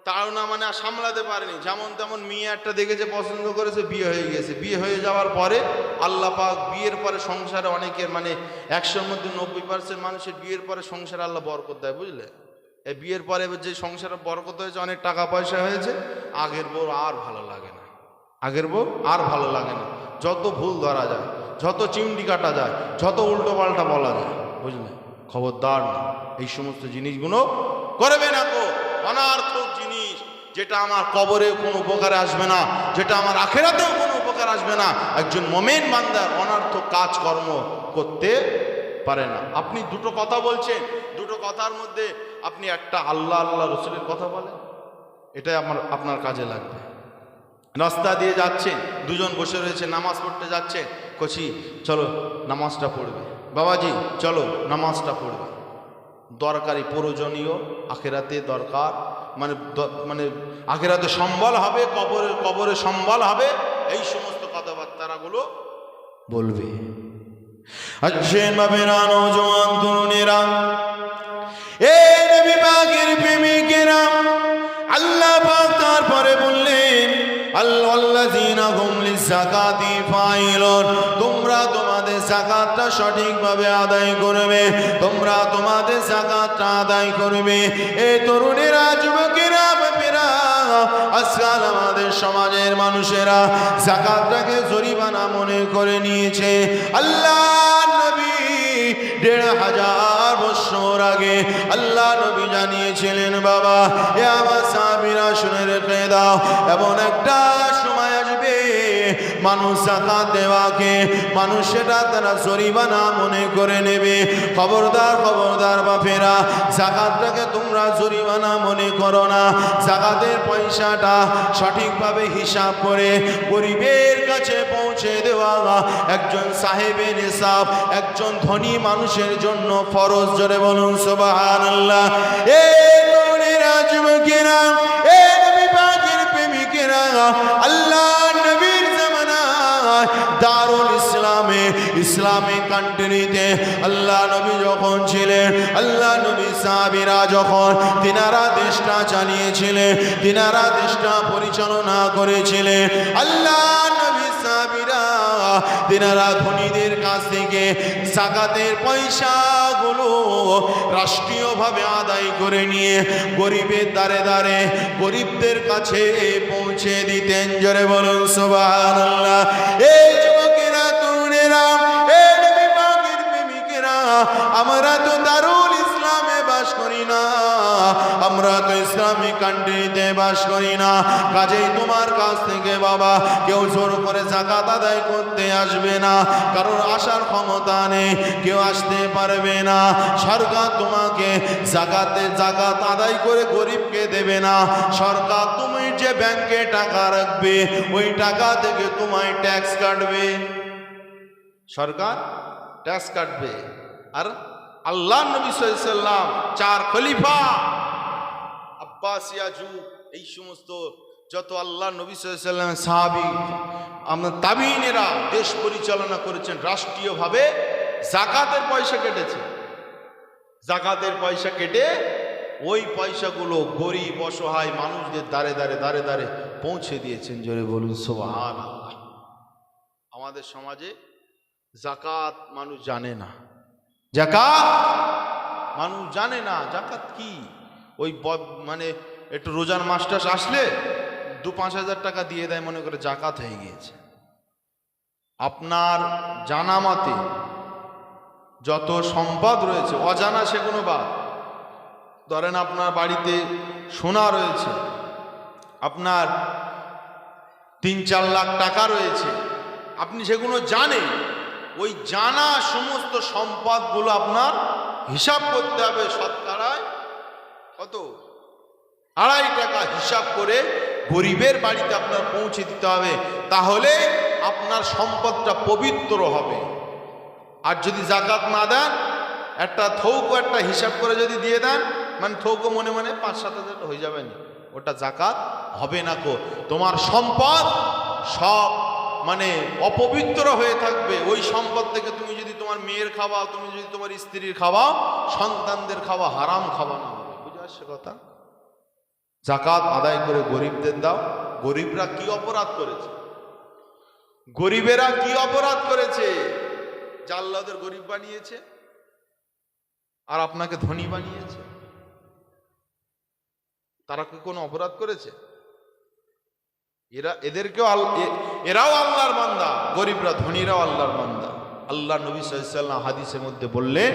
তাও না, মানে আর সামলাতে পারেনি, যেমন তেমন মেয়ে একটা দেখেছে, পছন্দ করেছে, বিয়ে হয়ে গেছে। বিয়ে হয়ে যাওয়ার পরে আল্লাহ পাক বিয়ের পরে সংসারে অনেকের মানে 100-র মধ্যে 90% মানুষের বিয়ের পরে সংসারে আল্লাহ বরকত দেয়, বুঝলে? এই বিয়ের পরে যে সংসারে বরকত হয়েছে, অনেক টাকা পয়সা হয়েছে, আগের বউ আর ভালো লাগে না, আগের বউ আর ভালো লাগে না। যত ভুল ধরা যায়, যত চিমটি কাটা যায়, যত উল্টো পাল্টা বলা যায়, বুঝলে? খবরদার না, এই সমস্ত জিনিসগুলো করবে না গো। অনার্থক জিনিস, যেটা আমার কবরে কোনো উপকারে আসবে না, যেটা আমার আখেরাতেও কোনো উপকার আসবে না। একজন মুমিন বান্দার অনার্থক কাজকর্ম করতে পারে না। আপনি 2টো কথা বলছেন, 2টো কথার মধ্যে আপনি একটা আল্লাহ রসুলের কথা বলেন, এটাই আপনার কাজে লাগবে। রাস্তা দিয়ে যাচ্ছেন, 2জন বসে রয়েছে, নামাজ পড়তে যাচ্ছে, কচি চলো নামাজটা পড়বে, বাবাজি চলো নামাজটা পড়বে। দরকারি, প্রয়োজনীয়, আখেরাতে দরকার, মানে আখেরাতে সম্বল হবে, কবরে সম্বল হবে, এই সমস্ত কথাবার্তাগুলো বলবে। আসেন বাবেরা, নওজোয়ান তরুণেরা, এ নবী পাকের প্রেমিকেরা, আল্লাহ পাক তারপরে বললেন আল্লাযীনা হুম লিযাকাতি ফাইলুন, তোমরা তোমাদের যাকাতটা সঠিকভাবে আদায় করবে, তোমরা তোমাদের যাকাতটা আদায় করবে। এই তরুণেরা, যুবকেরা, বাপেরা, আজকাল আমাদের সমাজের মানুষেরা যাকাতটাকে জরিমানা মনে করে নিয়েছে। আল্লাহ নবী ১৫০০ বছর আগে আল্লাহ নবী জানিয়েছিলেন, বাবা এ আমার সাহাবীরা শুনে রেখে দাও, এমন একটা সময় আসবে মানুষ যাকাত দেওয়াকে মানুষ সেটা তারা জরিমানা মনে করে নেবে। খবরদার খবরদার বাপেরা, যাকাতটাকে তোমরা জরিমানা মনে করো না। যাকাতের পয়সাটা সঠিকভাবে হিসাব করে গরিবের কাছে পৌঁছে দেওয়া একজন সাহেবে নিসাব, একজন ধনী মানুষের জন্য ফরজ। জোরে বলুন সুবহানাল্লাহ। এ তরুণেরা, যুবকেরা, এ নবী পাকের প্রেমিকেরা, আল্লাহ নবীর জামানায় দারুল ইসলামে, ইসলামিক কান্ট্রিতে আল্লাহ নবী যখন ছিলেন, আল্লাহ নবী সাহাবীরা যখন তিনারা দেশটা চালিয়েছিলেন, তিনারা দেশটা পরিচালনা করেছিলেন, আল্লাহ নবী সাহাবীরা তিনারা ধনীদের কাছ থেকে যাকাতের পয়সাগুলো রাষ্ট্রীয়ভাবে আদায় করে নিয়ে গরিবের দ্বারে দ্বারে গরিবদের কাছে পৌঁছে দিতেন। জোরে বলুন সুবহানাল্লাহ। এই যুবকেরা, তরুণেরা, এই নবী পাকের প্রেমিকেরা, আমরা তো দারুল ইসলামে বাস করি না, আমরা তো ইসলামিক কান্ট্রিতে বাস করি না। কাজেই তোমার কাছ থেকে বাবা কেউ জোর করে যাকাত আদায় করতে আসবে না, কারণ আসার ক্ষমতা নেই, কেউ আসতে পারবে না। সরকার তোমাকে যাকাত আদায় করে গরিবকে দেবে না। সরকার তুমি যে ব্যাংকে টাকা রাখবে ওই টাকা থেকে তোমায় ট্যাক্স কাটবে, সরকার ট্যাক্স কাটবে। আর আল্লাহ নবী সাল্লাল্লাহু আলাইহি ওয়াসাল্লাম 4 খলিফা, আব্বাসিয়া যুগ, এই সমস্ত যত আল্লাহ নবী সাল্লাল্লাহু আলাইহি ওয়াসাল্লামের সাহাবী, আমরা তাবিঈনেরা দেশ পরিচালনা করেছেন রাষ্ট্রীয়ভাবে। যাকাতের পয়সা কেটেছে, যাকাতের পয়সা কেটে ওই পয়সাগুলো গরিব অসহায় মানুষদের দ্বারে দ্বারে দ্বারে দ্বারে পৌঁছে দিয়েছেন। জোরে বলুন সুবহানাল্লাহ। আমাদের সমাজে যাকাত মানুষ জানে না, যাকাত মানুষ জানে না। যাকাত কি? ওই মানে একটু রোজার মাসটা আসলে 2-5 হাজার টাকা দিয়ে দেয়, মনে করে যাকাত হয়ে গিয়েছে। আপনার জানা মতে যত সম্পদ রয়েছে, অজানা সেগুলো বা ধরেন আপনার বাড়িতে সোনা রয়েছে, আপনার 3-4 লাখ টাকা রয়েছে, আপনি সেগুলো জানেন। ওই জানা সমস্ত সম্পদগুলো আপনার হিসাব করতে হবে। শতকরায় কত? 2.5 টাকা হিসাব করে গরিবের বাড়িতে আপনার পৌঁছে দিতে হবে, তাহলে আপনার সম্পদটা পবিত্র হবে। আর যদি যাকাত না দেন, একটা থৌকো একটা হিসাব করে যদি দিয়ে দেন, মানে থৌকো মনে মনে 5-7 হাজার হয়ে যাবে না, ওটা যাকাত হবে না। তোমার সম্পদ সব মানে অপবিত্র হয়ে থাকবে। ওই সম্পদ থেকে তুমি যদি তোমার মেয়ের খাওয়াও, তুমি যদি তোমার স্ত্রীর খাওয়াও, সন্তানদের খাওয়া হারাম খাওয়া না হবে। বুঝে আসছে কথা? যাকাত আদায় করে গরিবদের দাও। গরিবরা কি অপরাধ করেছে? গরিবেরা কি অপরাধ করেছে? যে আল্লাহ ওদের গরিব বানিয়েছে আর আপনাকে ধনী বানিয়েছে। তারা কি কোনো অপরাধ করেছে? এরাও আল্লাহর বান্দা, গরিবরা ধনীরাও আল্লাহর বান্দা। আল্লাহ নবী সাল্লাল্লাহু আলাইহি ওয়াসাল্লাম হাদিসের মধ্যে বললেন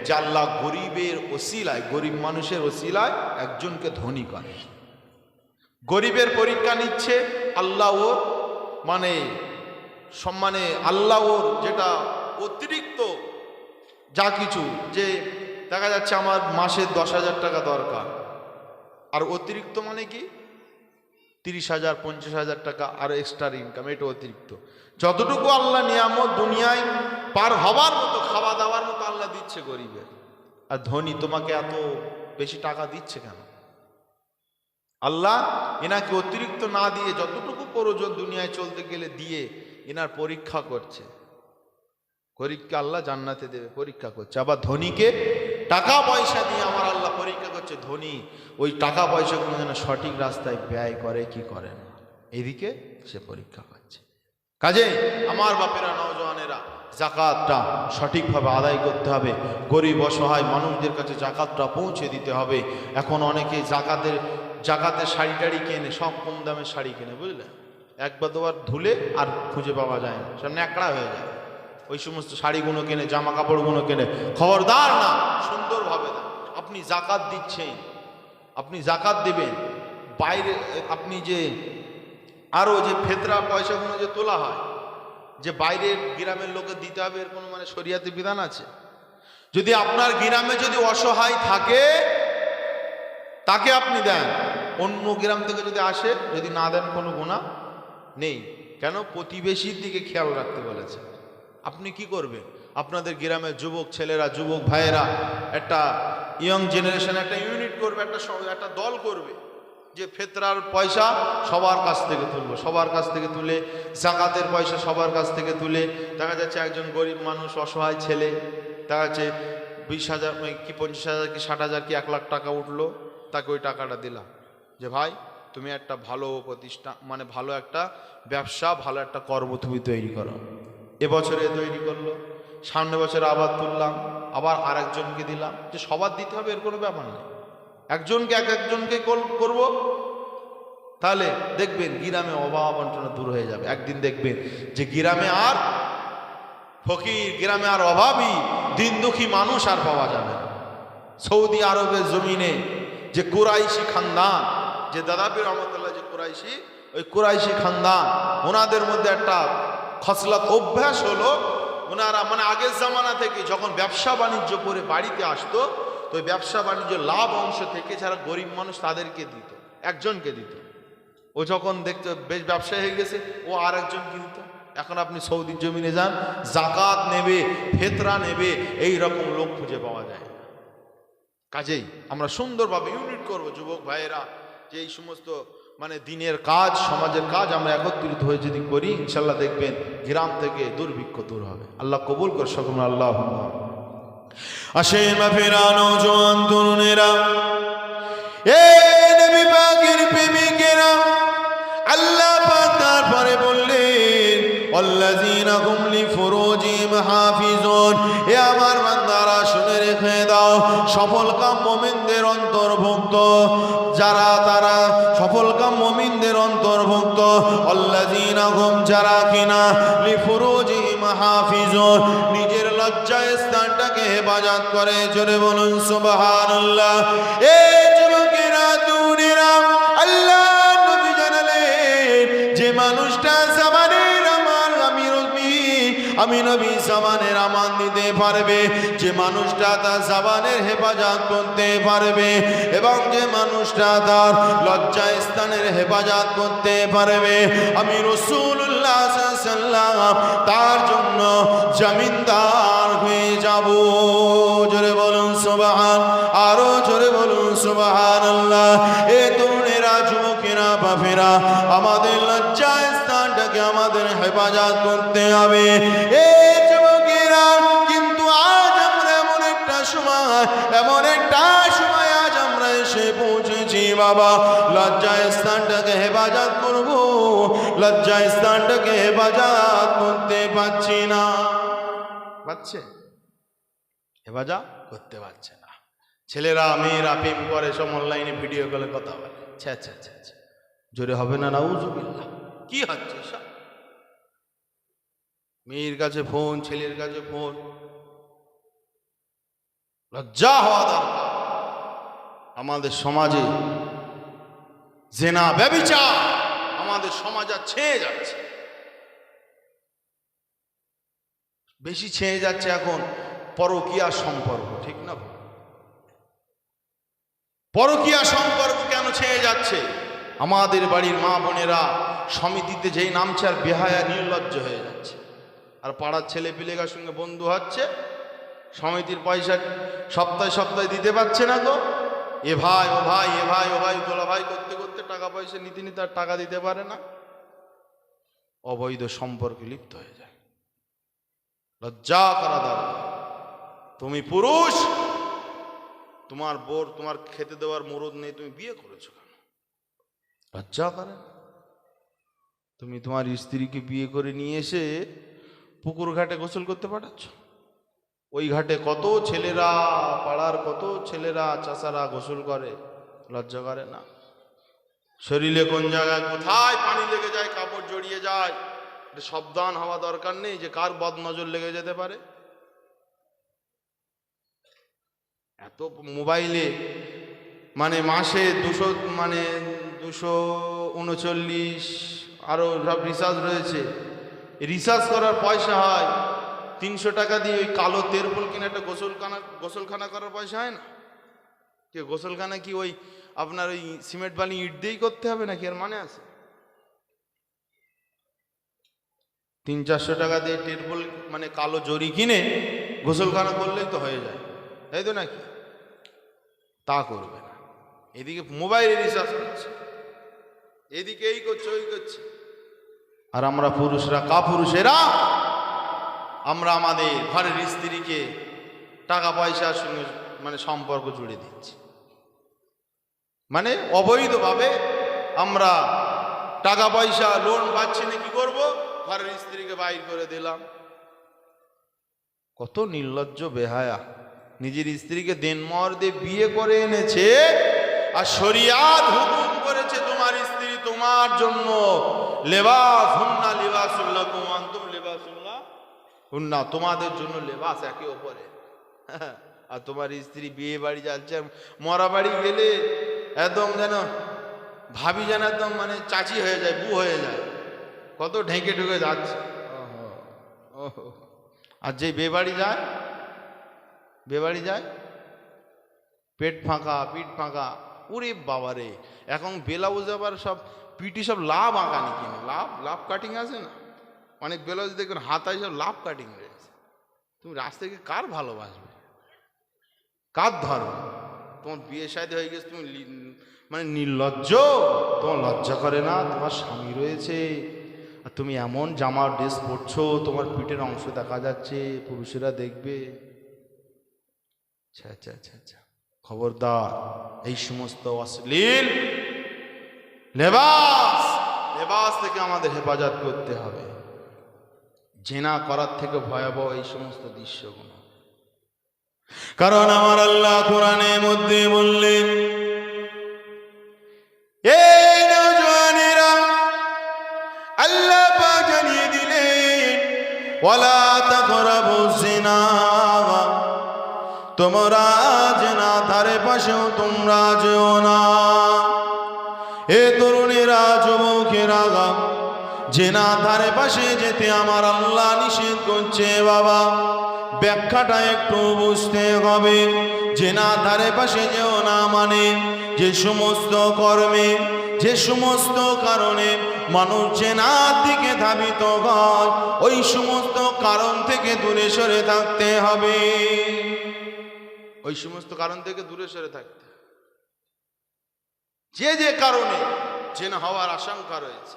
যে আল্লাহ গরিবের ওসিলায়, গরিব মানুষের ওসিলায় একজনকে ধনী করে। গরিবের পরীক্ষা নিচ্ছে আল্লাহ ওর মানে আল্লাহ ওর যেটা অতিরিক্ত যা কিছু, যে দেখা যাচ্ছে আমার মাসে 10,000 টাকা দরকার, আর অতিরিক্ত মানে কি 30,000-50,000 টাকা আর এক্সট্রা ইনকাম, এটা অতিরিক্ত। যতটুকু আল্লাহ নিয়ামত দুনিয়ায় পার হবার মতো, খাওয়া দাওয়ার মতো আল্লাহ দিচ্ছে গরিবের। আর ধনী তোমাকে এত বেশি টাকা দিচ্ছে কেন? আল্লাহ এনাকে অতিরিক্ত না দিয়ে যতটুকু প্রয়োজন দুনিয়ায় চলতে গেলে দিয়ে এনার পরীক্ষা করছে। গরিবকে আল্লাহ জান্নাতে দেবে, পরীক্ষা করছে। আবার ধনীকে টাকা পয়সা দিয়ে আমার আল্লাহ পরীক্ষা করছে, ধনী ওই টাকা পয়সাগুলো যেন সঠিক রাস্তায় ব্যয় করে কি করে না, এদিকে সে পরীক্ষা করছে। কাজে আমার বাপেরা, নওজওয়ানেরা, যাকাতটা সঠিকভাবে আদায় করতে হবে। গরিব অসহায় মানুষদের কাছে যাকাতটা পৌঁছে দিতে হবে। এখন অনেকে যাকাতের জাকাতের শাড়ি টাড়ি কেনে, সব কম দামের শাড়ি কেনে, বুঝলেন? একবার দুবার ধুলে আর খুঁজে পাওয়া যায় না, সব ন্যাকড়া হয়ে যায়। ওই সমস্ত শাড়িগুলো কেনে, জামা কাপড়গুলো কেনে। খবরদার না, সুন্দরভাবে দেন। আপনি জাকাত দিচ্ছেন, আপনি জাকাত দেবেন, বাইরে আপনি যে আরও যে ফেতরা পয়সাগুলো যে তোলা হয়, যে বাইরের গ্রামের লোকে দিতে হবে, এর কোনো মানে শরিয়াতি বিধান আছে? যদি আপনার গ্রামে যদি অসহায় থাকে তাকে আপনি দেন, অন্য গ্রাম থেকে যদি আসে যদি না দেন কোনো গুনাহ নেই। কেন? প্রতিবেশীর দিকে খেয়াল রাখতে বলেছে। আপনি কি করবেন? আপনাদের গ্রামের যুবক ছেলেরা, যুবক ভাইয়েরা একটা ইয়ং জেনারেশন একটা ইউনিট করবে, একটা দল করবে, যে ফেতরার পয়সা সবার কাছ থেকে তুলবো, সবার কাছ থেকে তুলে জাকাতের পয়সা সবার কাছ থেকে তুলে, দেখা যাচ্ছে একজন গরিব মানুষ, অসহায় ছেলে, দেখা যাচ্ছে 20,000 কি 50,000 কি 60,000 কি 1 লাখ টাকা উঠলো, তাকে ওই টাকাটা দিলাম যে ভাই তুমি একটা ভালো প্রতিষ্ঠান, মানে ভালো একটা ব্যবসা, ভালো একটা কর্ম তুমি তৈরি করো। এবছরে তৈরি করলো, সামনে বছরে আবার তুললাম, আবার আরেকজনকে দিলাম। যে সবার দিতে হবে এর কোনো ব্যাপার নেই, একজনকে একজনকে করব, তাহলে দেখবেন গ্রামে অভাব অনটন দূর হয়ে যাবে। একদিন দেখবেন যে গ্রামে আর ফকির, গ্রামে আর অভাবী, দিন দুঃখী মানুষ আর পাওয়া যাবে না। সৌদি আরবের জমিনে যে কুরাইশি খানদান, যে দাদাপীর রহমতুল্লাহ যে কুরাইশি, ওই কুরাইশি খানদান, ওনাদের মধ্যে একটা খসলত অভ্যাস হলো, ওনারা মানে আগের জামানা থেকে যখন ব্যবসা বাণিজ্য করে বাড়িতে আসতো, তো ওই ব্যবসা বাণিজ্য লাভ অংশ থেকে যারা গরিব মানুষ তাদেরকে দিত, একজনকে দিত। ও যখন দেখতো বেশ ব্যবসা হয়ে গেছে, ও আর একজনকে দিত। এখন আপনি সৌদির জমিনে যান, জাকাত নেবে, ফেতরা নেবে, এই রকম লোক খুঁজে পাওয়া যায়। কাজেই আমরা সুন্দরভাবে ইউনিট করব যুবক ভাইয়েরা, যে এই সমস্ত মানে দিনের কাজ, সমাজের কাজ আমরা একত্রিত হয়ে যদি করি, ইনশাল্লাহ দেখবেন গ্রাম থেকে দুর্ভিক্ষ দূর হবে। আল্লাহ কবুল করে সকল। আল্লাহ আসেন মাফেরানো জোয়ান তরুণেরা, এ নবী পাকের প্রেমিকেরা, আল্লাহ পাক তারপরে বললেন আল্লাযীনা হুম লিফুরুজিহিম হাফিজুন। এ আমার বান্দারা শুনে রেখে দাও, সফলকাম মুমিনদের অন্তর্ভুক্ত যারা, তারা সফলকাম মুমিনদের অন্তর্ভুক্ত। আল্লাযীনা হুম, যারা কিনা লিফুরুজিহিম হাফিজুন, নিজের লজ্জা স্থানটাকে হেফাজত করে। জোরে বলুন সুবহানাল্লাহ। এ যুবকেরা, তরুণেরা, আল্লাহ নবী জানালেন যে মানুষটা জামানের আমার আমি নবী জামানের আমান দিতে পারবে, যে মানুষটা তার জাবানের হেফাজত করতে পারবে, এবং যে মানুষটা তার লজ্জা স্থানের হেফাজত করতে পারবে, আমি রাসূলুল্লাহ সাল্লাল্লাহু আলাইহি ওয়াসাল্লাম তার জন্য জমিনদার হয়ে যাব। জোরে বলুন সুবহান, আরো জোরে বলুন সুবহানাল্লাহ। এ তরুণেরা, যুবকেরা, বাপেরা, আমাদের লজ্জা স্থানটাকে আমাদের হেফাজত করতে হবে। এ যুবকেরা, কিন্তু আজ আমরা এমন একটা সময় আজ আমরা এসে পৌঁছেছি বাবা, লজ্জা স্থানটাকে হেফাজত করব, লজ্জা স্থানটাকে হেফাজত করতে পারছি না। পাচ্ছে? হেফাজত করতে পারছে না। ছেলেরা মেয়েরা প্রেম করে, সব অনলাইনে ভিডিও কলে কথা বলে। আচ্ছা আচ্ছা আচ্ছা আচ্ছা, জোরে হবে না নাউজুবিল্লাহ? কি হচ্ছে সব? মেয়ের কাছে ফোন, ছেলের কাছে ফোন। লজ্জা হওয়া দরকার। আমাদের সমাজে জেনা, ব্যভিচার আমাদের সমাজ আর ছেয়ে যাচ্ছে, বেশি ছেয়ে যাচ্ছে এখন পরকীয়া সম্পর্ক, ঠিক না? পরকীয়া সম্পর্ক কেন ছেয়ে যাচ্ছে? আমাদের বাড়ির মা বোনেরা সমিতিতে যেই নামছে আর বেহায়া নির্লজ্জ হয়ে যাচ্ছে, আর পাড়ার ছেলে পিলেগার সঙ্গে বন্ধু হচ্ছে, সমিতির পয়সা সপ্তাহে সপ্তাহে দিতে পারছে না গো, এ ভাই ও ভাই, এ ভাই ও ভাই, তোলা ভাই করতে করতে টাকা পয়সা নিতে নিতে আর টাকা দিতে পারে না, অবৈধ সম্পর্কে লিপ্ত হয়ে যায়। লজ্জা করা দরকার। তুমি পুরুষ, তোমার বোর তোমার খেতে দেওয়ার মরদ নেই, তুমি বিয়ে করেছো কেন? লজ্জা করে? তুমি তোমার স্ত্রীকে বিয়ে করে নিয়ে এসে পুকুর ঘাটে গোসল করতে পাঠাচ্ছ। ওই ঘাটে কত ছেলেরা, পাড়ার কত ছেলেরা, চাচারা গোসল করে, লজ্জা করে না? শরীরে কোন জায়গায় কোথায় পানি লেগে যায়, কাপড় জড়িয়ে যায়, সাবধান হওয়া দরকার নেই যে কার বদনজর লেগে যেতে পারে। এত মোবাইলে মানে মাসে 239 আরো সব রিচার্জ রয়েছে। রিচার্জ করার পয়সা হয় 300 টাকা দিয়ে ওই কালো তেরপল কিনে একটা গোসলখানা করার পয়সা হয় না? কি গোসলখানা কি ওই আপনার ওই সিমেন্ট বালি ইট দিয়েই করতে হবে নাকি? এর মানে আছে? 300-400 টাকা দিয়ে তেরপল মানে কালো জরি কিনে গোসলখানা করলেই তো হয়ে যায়, তাই তো নাকি? তা করবে না। এদিকে মোবাইলে রিচার্জ করছে, এদিকে এই করছে ওই করছে। আর আমরা পুরুষরা কাপুরুষেরা আমরা আমাদের ঘরের স্ত্রীকে টাকা পয়সার সঙ্গে মানে সম্পর্ক জুড়ে দিচ্ছি। মানে অবৈধভাবে আমরা টাকা পয়সা লোন পাচ্ছি না, কি করবো? ঘরের স্ত্রীকে বাইর করে দিলাম। কত নির্লজ্জ বেহায়া! নিজের স্ত্রীকে দেনমোহর দিয়ে বিয়ে করে এনেছে, আর শরিয়াত হুকুম করেছে তোমার স্ত্রী তোমার জন্য লেবাস হুন্না লিবাসুল্লাহ কুমান্তুম লিবাসুল্লাহ হুন্না, তোমাদের জন্য লেবাস একে ওপরে। আর তোমার স্ত্রী বিয়ে বাড়ি যাচ্ছে, মরা বাড়ি গেলে একদম যেন ভাবি যেন একদম মানে চাচি হয়ে যায়, বউ হয়ে যায়, কত ঢেকে ঢুকে যাচ্ছে। আর যে বেবাড়ি যায় পেট ফাঁকা পিঠ ফাঁকা। ওরে বাবারে, এখন ব্লাউজ আবার সব পিটি সব লাভ আঁকানি কিনে, লাভ কাটিং আছে না, অনেক ব্লাউজ দেখবেন হাতায় সব লাভ কাটিং রয়েছে। তুমি রাস্তায় কার ভালোবাসবে, কার ধর্ম? তোমার বিয়ে শাদী হয়ে গেছে, তুমি মানে নির্লজ্জ, তোমার লজ্জা করে না? তোমার স্বামী রয়েছে আর তুমি এমন জামা ড্রেস পরছো, তোমার পিঠের অংশ দেখা যাচ্ছে, পুরুষেরা দেখবে। আচ্ছা, খবরদার, এই সমস্ত অশ্লীল লেবাস থেকে আমাদের হেফাজত করতে হবে। জেনা করার থেকে ভয়াবহ এই সমস্ত দৃশ্যগুলো। কারণ আমার আল্লাহ কোরআনের মধ্যে বললেন, এই নওজওয়ানেরা, আল্লাহ পাক জানিয়ে দিলেন, ওয়ালা তাকরাবুজ জিনা, তোমরা জেনা ধারে পাশেও তোমরা যেও না। এ তরুণেরা, যুবকেরা, জেনা ধারে পাশে যেতে আমার আল্লাহ নিষেধ করছে। বাবা, ব্যাখ্যাটা একটু বুঝতে হবে। জেনা ধারে পাশে যেও না মানে যে সমস্ত কর্মে, যে সমস্ত কারণে মানুষ জেনার দিকে ধাবিত হয়, ওই সমস্ত কারণ থেকে দূরে সরে থাকতে হবে। ওই সমস্ত কারণ থেকে দূরে সরে থাকতে, যে কারণে জেনা হওয়ার আশঙ্কা রয়েছে,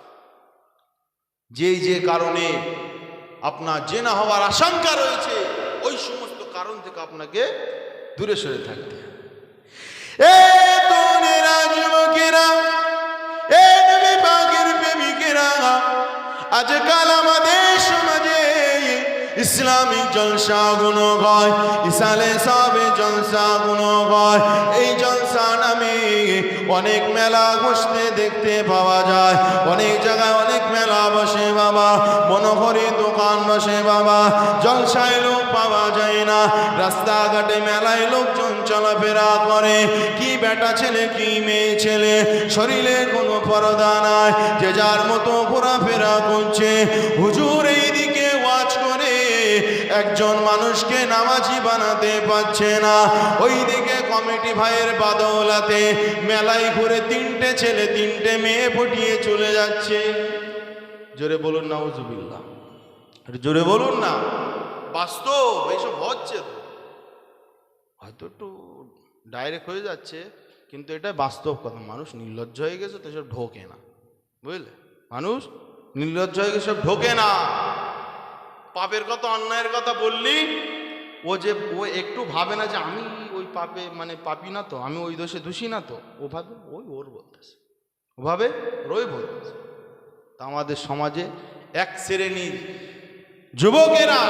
যে কারণে আপনার জেনা হওয়ার আশঙ্কা রয়েছে, ওই সমস্ত কারণ থেকে আপনাকে দূরে সরে থাকতে হবে। আজকাল আমাদের সমাজে ইসলামিক জলসাগুলো হয়, ইসালে সবে জলসাগুলো হয়। এই জলসা নামে অনেক মেলা বসতে দেখতে পাওয়া যায়, অনেক জায়গায় অনেক মেলা বসে বাবা, মনোহরি দোকান বসে বাবা, জলসায় লোক পাওয়া যায় না। রাস্তাঘাটে মেলায় লোকজন চলাফেরা করে, কি বেটা ছেলে কি মেয়ে ছেলে, শরীরে কোনো পর্দা নাই, যে যার মতো ঘোরাফেরা করছে। হুজুর এই দিকে ওয়াজ করে একজন মানুষকে নামাজি বানাতে পারছে না, ওইদিকে কমিটি ভাইয়ের বাদৌলাতে মেলায় ঘুরে 3টে ছেলে 3টে মেয়ে পটিয়ে চলে যাচ্ছে। জোরে বলুন না নাউজুবিল্লাহ, জোরে বলুন না। বাস্তব এইসব হচ্ছে, তো হয়তো একটু ডাইরেক্ট হয়ে যাচ্ছে, কিন্তু এটা বাস্তব কথা। মানুষ নির্লজ্জ হয়ে গেছে, তো সব ঢোকে না, বুঝলে? মানুষ নির্লজ্জ হয়ে গেছে, সব ঢোকে না। পাপের কথা, অন্যায়ের কথা বললি ও একটু ভাবে না যে আমি ওই পাপে মানে পাপি না তো, আমি ওই দোষে দোষী না তো, ও ভাবে ওর বলতেছে, ও ভাবে ওই বলতেছে। তা আমাদের সমাজে এক শ্রেণীর যুবকেরা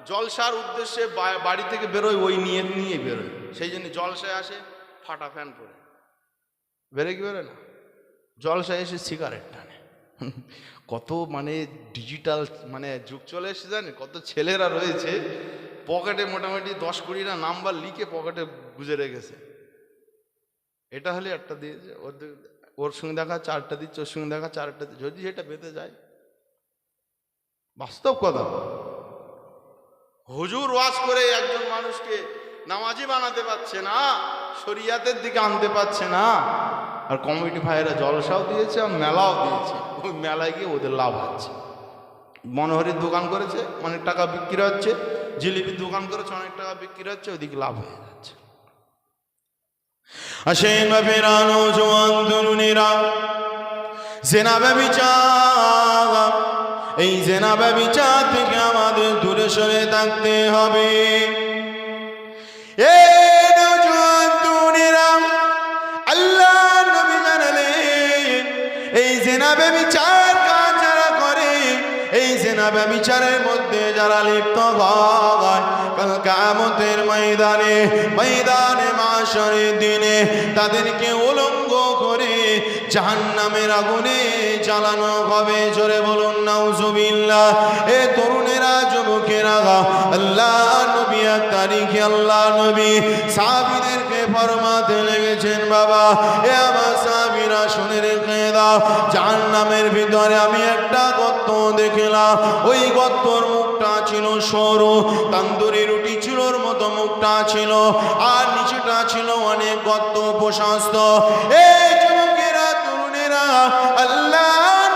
জলসার উদ্দেশ্যে বাড়ি থেকে বেরোয়, ওই নিয়ে বেরোয়। সেই জন্য জলসায় আসে ফাটা প্যান্ট পরে, বেড়ে কি বেড়ে না? জলসায় এসে সিগারেট টানে। কত মানে ডিজিটাল মানে যুগ চলে এসে জানেন, কত ছেলেরা রয়েছে পকেটে মোটামুটি 10-20টা নাম্বার লিখে পকেটে গুজে রেখেছে। এটা হলে একটা দিয়েছে, ওর সঙ্গে দেখা 4টা দিচ্ছে, ওর সঙ্গে দেখা 4টা, যদি সেটা বেঁধে যায়। বাস্তব কথা। হুজুর ওয়াজ করে একজন মানুষকে নামাজি বানাতে পারছে না, শরিয়াতের দিকে আনতে পারছে না, আর কমিটি ভাইয়েরা জলসাও দিয়েছে আর মেলাও দিয়েছে। ওই মেলায় গিয়ে ওদের লাভ হচ্ছে। মনোহরির দোকান করেছে, অনেক টাকা বিক্রি হচ্ছে, জিলিপির দোকান করেছে, অনেক টাকা বিক্রি হচ্ছে, ওইদিকে লাভ হয়ে যাচ্ছে। আসেন বাপেরা, নওজোয়ান তরুণেরা, জেনা ব্যভিচার, এই জেনা ব্যভিচার থেকে আমাদের দূরে সরে থাকতে হবে। এই নওজোয়ান তরুণেরা, আল্লাহ নবী জানালেন এই জেনা ব্যভিচার কাজ যারা করে, এই জেনা ব্যভিচারের মধ্যে যারা লিপ্ত হয়, কাল কিয়ামতের ময়দানে, ময়দানে মাশরের দিনে তাদেরকে উলঙ্গ করে জাহান্নামের আগুনে জ্বালানো হবে। জোরে বলুন নাউজুবিল্লাহ। এ তরুণেরা, যুবকেরা, আল্লাহ নবী এক তারিখে আল্লাহ নবী সাহাবীদেরকে ফরমাতে লেগেছেন, বাবা এ আমার সাহাবীরা শুনে রেখে দাও, জাহান্নামের ভিতরে আমি একটা গর্ত দেখলাম। ওই গর্তর মুখটা ছিল সরু, তান্দুরি রুটি চুলোর মতো মুখটা ছিল, আর নিচেটা ছিল অনেক গর্ত প্রশস্ত। এই যুবকেরা, তরুণেরা, আল্লাহ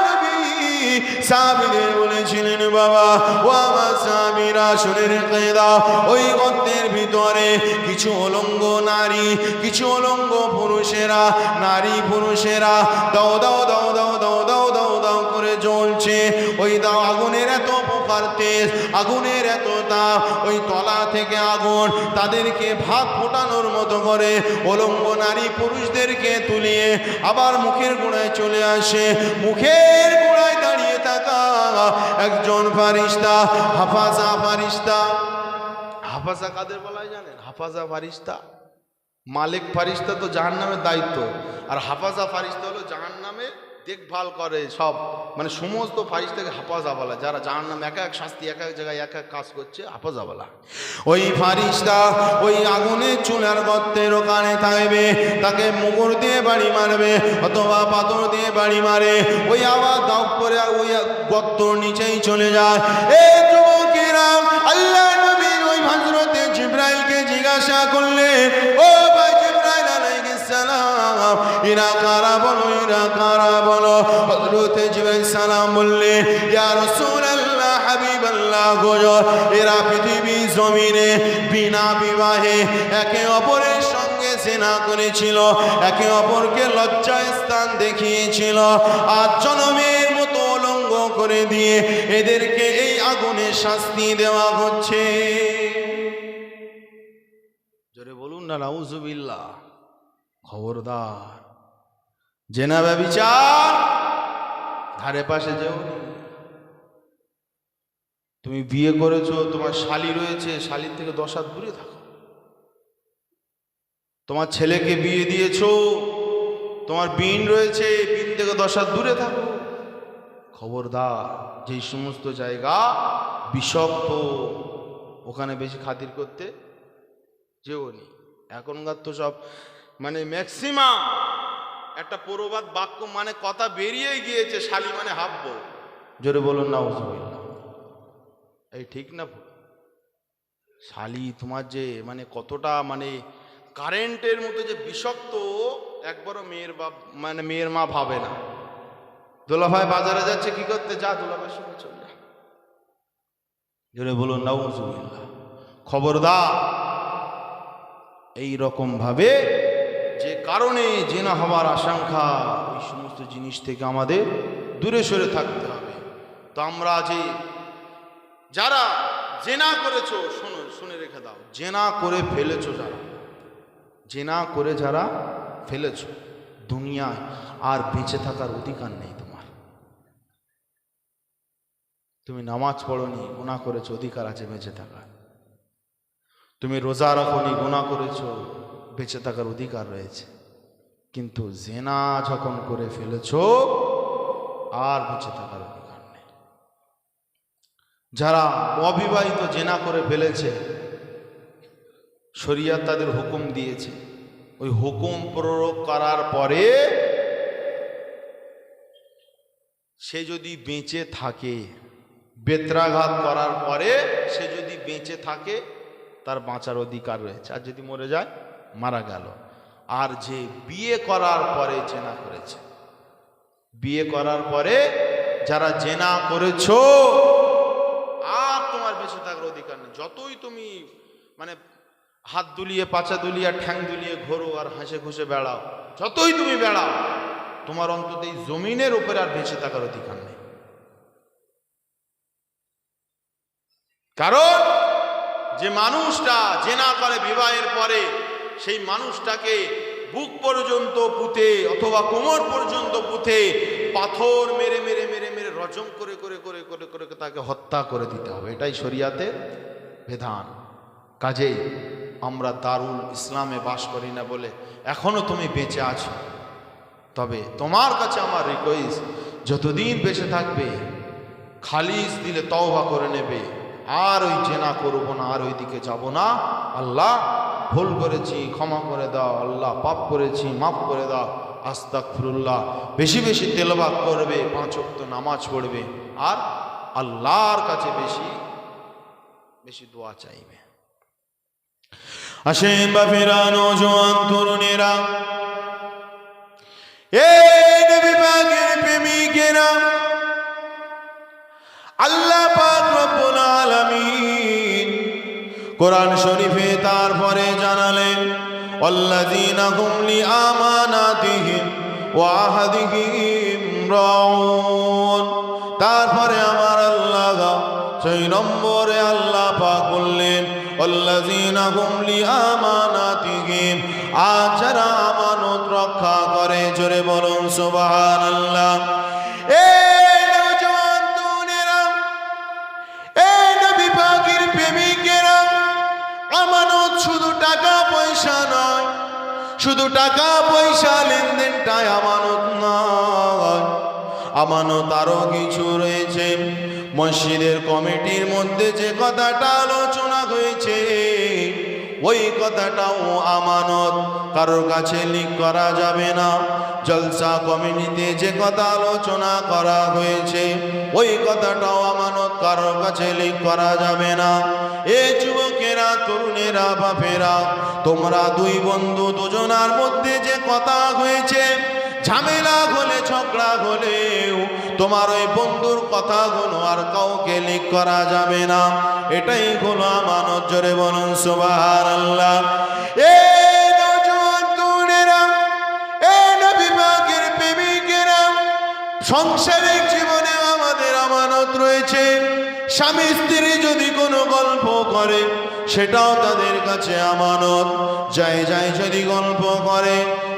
নবী সাহাবীদের বলেছিলেন, বাবা ও আমার সাহাবীরা শুনে রেখে দাও, ওই গর্তের ভিতরে কিছু উলঙ্গ নারী, কিছু উলঙ্গ পুরুষেরা, নারী পুরুষেরা দাও দাও দাও দাও দাও দাও দাও দাও করে জ্বলছে। ওই দাও আগুনের এত প্রকার তেজ, আগুনের এত তাপ, ওই তলা থেকে আগুন তাদেরকে ভাত ফোটানোর মতো করে উলঙ্গ নারী পুরুষদেরকে তুলিয়ে আবার মুখের গোড়ায় চলে আসে। মুখের গোড়ায় দাঁড়িয়ে থাকা একজন ফারিস্তা, হাফাজা ফারিস্তা। হাফাজা কাদের বলা হয় জানেন? হাফাজা ফারিস্তা, মালিক ফারিস্তা তো জাহান্নামের দায়িত্ব, আর হাফাজা ফারিস্তা হলো জাহান্নামে দেখভাল করে সব, মানে সমস্ত ফারিস্তাকে হাফাজা বলা, যারা জাহান্নাম এক এক শাস্তি এক এক জায়গায় এক এক কাজ করছে, হাফাজা বলা। ওই ফারিস্তা ওই আগুনের চুলার গর্তের ওখানে থাকবে, তাকে মুগুর দিয়ে বাড়ি মারবে অথবা পাথর দিয়ে বাড়ি মারে, ওই আবার দাও করে ওই গর্তর নিচেই চলে যায়। এই যুবকেরা, আল্লাহ নবী ওই হযরতে জিবরাইলকে জিজ্ঞাসা করলেন, ও ভাই জিবরাইল আলাইহিস সালাম, এরা কারা বলো, এরা কারা বলো? হযরতে জিবরাইল সালাম বললেন, ইয়া রাসূলুল্লাহ, হাবিবাল্লাহ গো, এরা পৃথিবী জমিনে বিনা বিবাহে একে অপরের সঙ্গে জিনা করেছিল, একে অপরকে লজ্জার স্থান দেখিয়েছিল, আর জনমের মতো উলঙ্গ করে দিয়ে এদেরকে এই আগুনে শাস্তি দেওয়া হচ্ছে। জোরে বলুন না নাউজুবিল্লাহ। খবরদার, জেনা ব্যভিচার ধারে পাশে যেও। তুমি বিয়ে করেছো, তোমার শালী রয়েছে, শালীর থেকে 10 হাত দূরে থাকো। তোমার ছেলেকে বিয়ে দিয়েছো, তোমার বিন রয়েছে, বিন থেকে 10 হাত দূরে থাকো। খবরদার, যেই সমস্ত জায়গা বিষাক্ত ওখানে বেশি খাতির করতে যেও নি। এখনকার তো সব মানে ম্যাক্সিমাম একটা প্রবাদ বাক্য মানে কথা বেরিয়েই গিয়েছে, শালী মানে হাব্ব। জোরে বলুন নাউজুবিল্লাহ। এই ঠিক না? শালী তোমার যে মানে কতটা মানে কারেন্টের মতো যে বিষাক্ত, একবারও মেয়ের বাপ মানে মেয়ের মা ভাবে না। দুলাভাই বাজারে যাচ্ছে, কি করতে? যা দুলাভাইয়ের সঙ্গে চলে যা। জোরে বলুন নাউজুবিল্লাহ। খবরদার, এই রকম ভাবে যে কারণে জিনা হওয়ার আশঙ্কা, ওই সমস্ত জিনিস থেকে আমাদের দূরে সরে থাকতে হবে। তো আমরা যে যারা জেনা করেছো, শোনো, শুনে রেখে দাও, জেনা করে ফেলেছো, যারা জেনা করে যারা ফেলেছো, দুনিয়ায় আর বেঁচে থাকার অধিকার নেই তোমার। তুমি নামাজ পড়োনি, গুনাহ করেছো, অধিকার আছে বেঁচে থাকার। তুমি রোজা রাখোনি, গুনাহ করেছো, বেঁচে থাকার অধিকার রয়েছে। কিন্তু জেনা যখন করে ফেলেছো আর বেঁচে থাকার অধিকার নেই। যারা অবিবাহিত জেনা করে ফেলেছে, শরিয়ত তাদের হুকুম দিয়েছে, ওই হুকুম প্রয়োগ করার পরে সে যদি বেঁচে থাকে, বেত্রাঘাত করার পরে সে যদি বেঁচে থাকে তার বাঁচার অধিকার রয়েছে, আর যদি মরে যায় মারা গেল। আর যে বিয়ে করার পরে জেনা করেছে, বিয়ে করার পরে যারা জেনা করেছো আর তোমার বেঁচে থাকার অধিকার নেই। যতই তুমি মানে হাত দুলিয়ে, পাছা দুলিয়ে, ঠ্যাং দুলিয়ে ঘোরো আর হাসে খুশে বেড়াও, যতই তুমি বেড়াও, তোমার অন্তত এই জমিনের উপরে আর বেঁচে থাকার অধিকার নেই। কারণ যে মানুষটা জেনা করে বিবাহের পরে, সেই মানুষটাকে বুক পর্যন্ত পুঁতে অথবা কোমর পর্যন্ত পুঁতে পাথর মেরে মেরে মেরে মেরে রজম করে করে করে করে করে তাকে হত্যা করে দিতে হবে। এটাই শরিয়াতের বিধান। কাজেই আমরা দারুল ইসলামে বাস করি না বলে এখনো তুমি বেঁচে আছো। তবে তোমার কাছে আমার রিকোয়েস্ট, যতদিন বেঁচে থাকবে খালিস দিলে তওবা করে নেবে, আর ওই জেনা করবো না, আর ওই দিকে যাব না। আল্লাহ ভুল করেছি ক্ষমা করে দাও, আল্লাহ পাপ করেছি মাফ করে দাও, আস্তাগফিরুল্লাহ। বেশি বেশি তেলাওয়াত করবে, 5 ওয়াক্ত নামাজ পড়বে, আর আল্লাহর কাছে বেশি বেশি দোয়া চাইবে। আসেন বাপেরা, নওজোয়ান তরুণেরা, এই নবী পাকের প্রেমিকেরা, আল্লাহ পাক রব্বুল আলামিন কোরআন শরীফে তারপরে জানালেন, আল্লাযীনা হুম লিআমানাতিহিম ওয়া আহদিহিম রাউন। তারপরে আমার আল্লাহ 6 নম্বরে আল্লাহ পাক বললেন, আল্লাযীনা হুম লিআমানাতিহিম, আর যারা আমানত রক্ষা করে। জোরে বলুন সুবহানাল্লাহ। আমানত শুধু টাকা পয়সা নয়, শুধু টাকা পয়সা লেনদেনটাই আমানত নয়, আমানত আরো কিছু রয়েছে। মসজিদের কমিটির মধ্যে যে কথাটা আলোচনা হয়েছে, ওই কথাটাও আমানত, কারোর কাছে লিক করা যাবে না। জলসা কমিটিতে যে কথা আলোচনা করা হয়েছে, ওই কথাটাও আমানত, কারোর কাছে লিক করা যাবে না। এ যুবকেরা, তরুণেরা, বাপেরা, তোমরা 2 বন্ধু দুজনার মধ্যে যে কথা হয়েছে, ঝামেলা হলে ঝগড়া হলেও তোমার ওই বন্ধুর কথাগুলো আর কাউকে লিক করা যাবে না। এটাই হলো আমানত। জোরে বলুন সুবহানাল্লাহ। এ নওজোয়ান তরুণেরা, এ নবী পাকের প্রেমিকেরা, সংসারিক জীবনে আমাদের আমানত রয়েছে। স্বামী স্ত্রী যদি কোনো গল্প করে, সেটাও তাদের কাছে আমানত। যায় যায় যদি গল্প করে,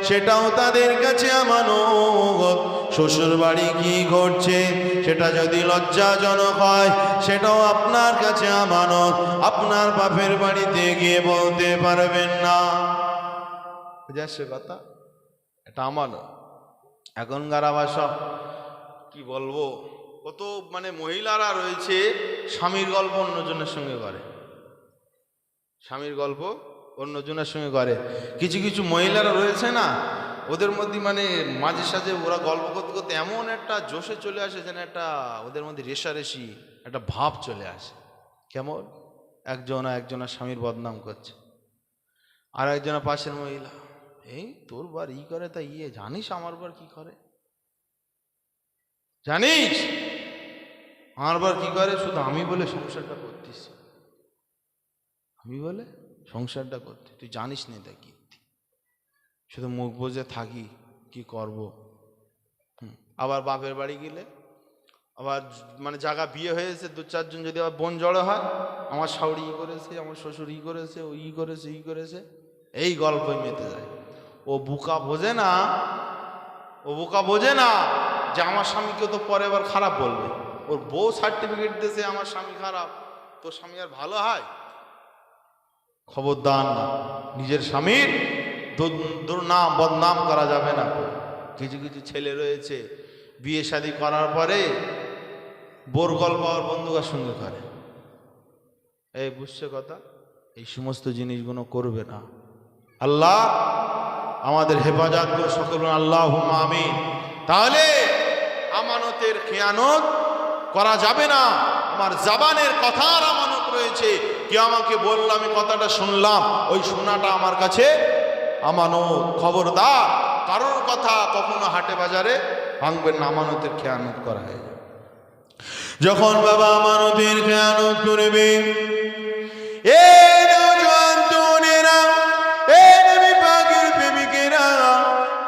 সেটাও তাদের কাছে আমানত। শ্বশুর বাড়ি কি ঘটছে, সেটা যদি লজ্জাজনক হয়, সেটাও আপনার কাছে আমানত। আপনার বাপের বাড়িতে গিয়ে বলতে পারবেন না। বুঝাচ্ছে কথা? এটা আমানত। এখনকার আবার সব কি বলবো, কত মানে মহিলারা রয়েছে, স্বামীর গল্প অন্যজনের সঙ্গে করে, স্বামীর গল্প অন্যজনের সঙ্গে করে। কিছু কিছু মহিলারা রয়েছে না, ওদের মধ্যে মানে মাঝে সাঝে ওরা গল্প করতে করতে এমন একটা জোশে চলে আসে, যেন একটা ওদের মধ্যে রেশারেশি একটা ভাব চলে আসে। কেমন? একজনের স্বামীর বদনাম করছে, আর একজনের পাশের মহিলা, এই তোর বার ই করে, তা ইয়ে জানিস আমার বার কি করে, জানিস আমার বার কি করে, শুধু আমি বলে সংসারটা করতিস, আমি বলে সংসারটা করতে, তুই জানিস না তা কি, শুধু মুখ বুজে থাকি, কি করব। আবার বাপের বাড়ি গেলে আবার মানে জায়গা বিয়ে হয়েছে 2-4 জন, যদি আবার বোন জড়ো হয়, আমার শাশুড়ি ই করেছে, আমার শ্বশুর ই করেছে, ও ই করেছে, ই করেছে, এই গল্পই মেতে যায়। ও বোকা বোঝে না, ও বোকা বোঝে না যে আমার স্বামীকে তো পরে আবার খারাপ বলবে। ওর বউ সার্টিফিকেট দিয়েছে আমার স্বামী খারাপ, তোর স্বামী আর ভালো হয়? খবরদার না, নিজের স্বামীর দুর্নাম বদনাম করা যাবে না। কিছু কিছু ছেলে রয়েছে বিয়ে শাদী করার পরে বোর গল্প আর বন্ধুকার সঙ্গে করে। এই বুঝছে কথা? এই সমস্ত জিনিসগুলো করবে না। আল্লাহ আমাদের হেফাজত করে সকল আল্লাহুম্মা আমিন। তাহলে আমানতের খেয়ানত করা যাবে না। আমার জবানের কথার আমানত রয়েছে। কে আমাকে বলল, আমি কথাটা শুনলাম, ওই শোনাটা আমার কাছে আমানত। খবরদার কারোর কথা কখনো হাটে বাজারে ভাঙবেন না, আমানতের খেয়ানত করা হয়। যখন বাবা আমানতের খেয়ানত করবে, এ নওজোয়ান তরুণেরা, এ নবী পাকের প্রেমিকেরা,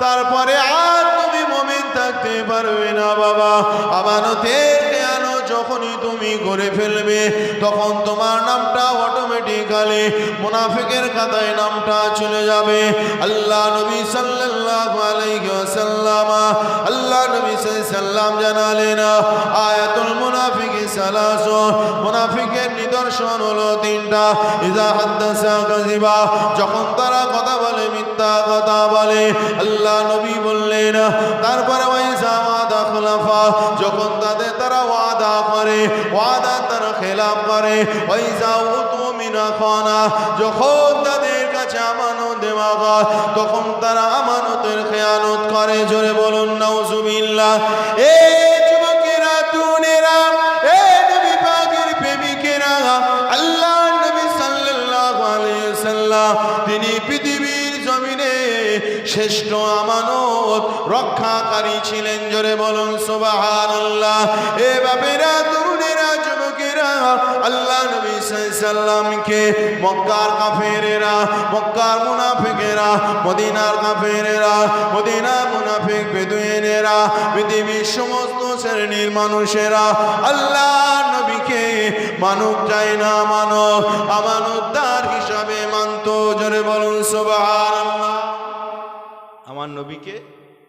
তারপরে আর তুমি মুমিন থাকতে পারবে না বাবা। আমানতের খেয়ানত যখনই তুমি করে ফেলবে, তখন তোমার নামটা অটোমেটিক্যালি মুনাফিকের খাতায় নামটা চলে যাবে। আল্লাহ নবী সাল্লাল্লাহু আলাইহি ওয়াসাল্লাম, আল্লাহ নবী সাল্লাল্লাহু জানালেন, আয়াতুল মুনাফিকি সালাসুন, মুনাফিকের নিদর্শন হলো তিনটা। ইযা হাদাসা কাযিবা, যখন তারা কথা বলে মিথ্যা কথা বলে। আল্লাহ নবী বললেন, তারপরে ওয়াইযা ওয়াদা খলাফা, যখন তারা ওয়াদা করে, ওয়াদা তারা খেলাফ করে। ওয়াইযা উতুমিনা খানা, যখন তাদের কাছে আমানত দেওয়া হয়, তখন তারা আমানতের খেয়ানত করে। জোরে বলুন নাউজুবিল্লাহ। এ যুবকেরা, তরুণেরা, এ নবী পাকের প্রেমিকেরা, আল্লাহ নবী সাল্লাল্লাহু আলাইহি ওয়াসাল্লাম তিনি পৃথিবীর জমিনে শ্রেষ্ঠ আমানত রক্ষাকারী ছিলেন। জোরে বলুন সুবহানাল্লাহ। এ বাপেরা, তরুণেরা, যুবকেরা, আল্লাহ নবী সাল্লামকে মক্কার কাফেরেরা, মক্কার মুনাফিকেরা, মদিনার কাফেরেরা, মদিনার মুনাফিক বেদুইনেরা, পৃথিবীর সমস্ত শ্রেণীর মানুষেরা আল্লাহ নবীকে মানুক যায় না, আমানতদার হিসাবে মানত। জোরে বলুন সুবহানাল্লাহ। আমার নবীকে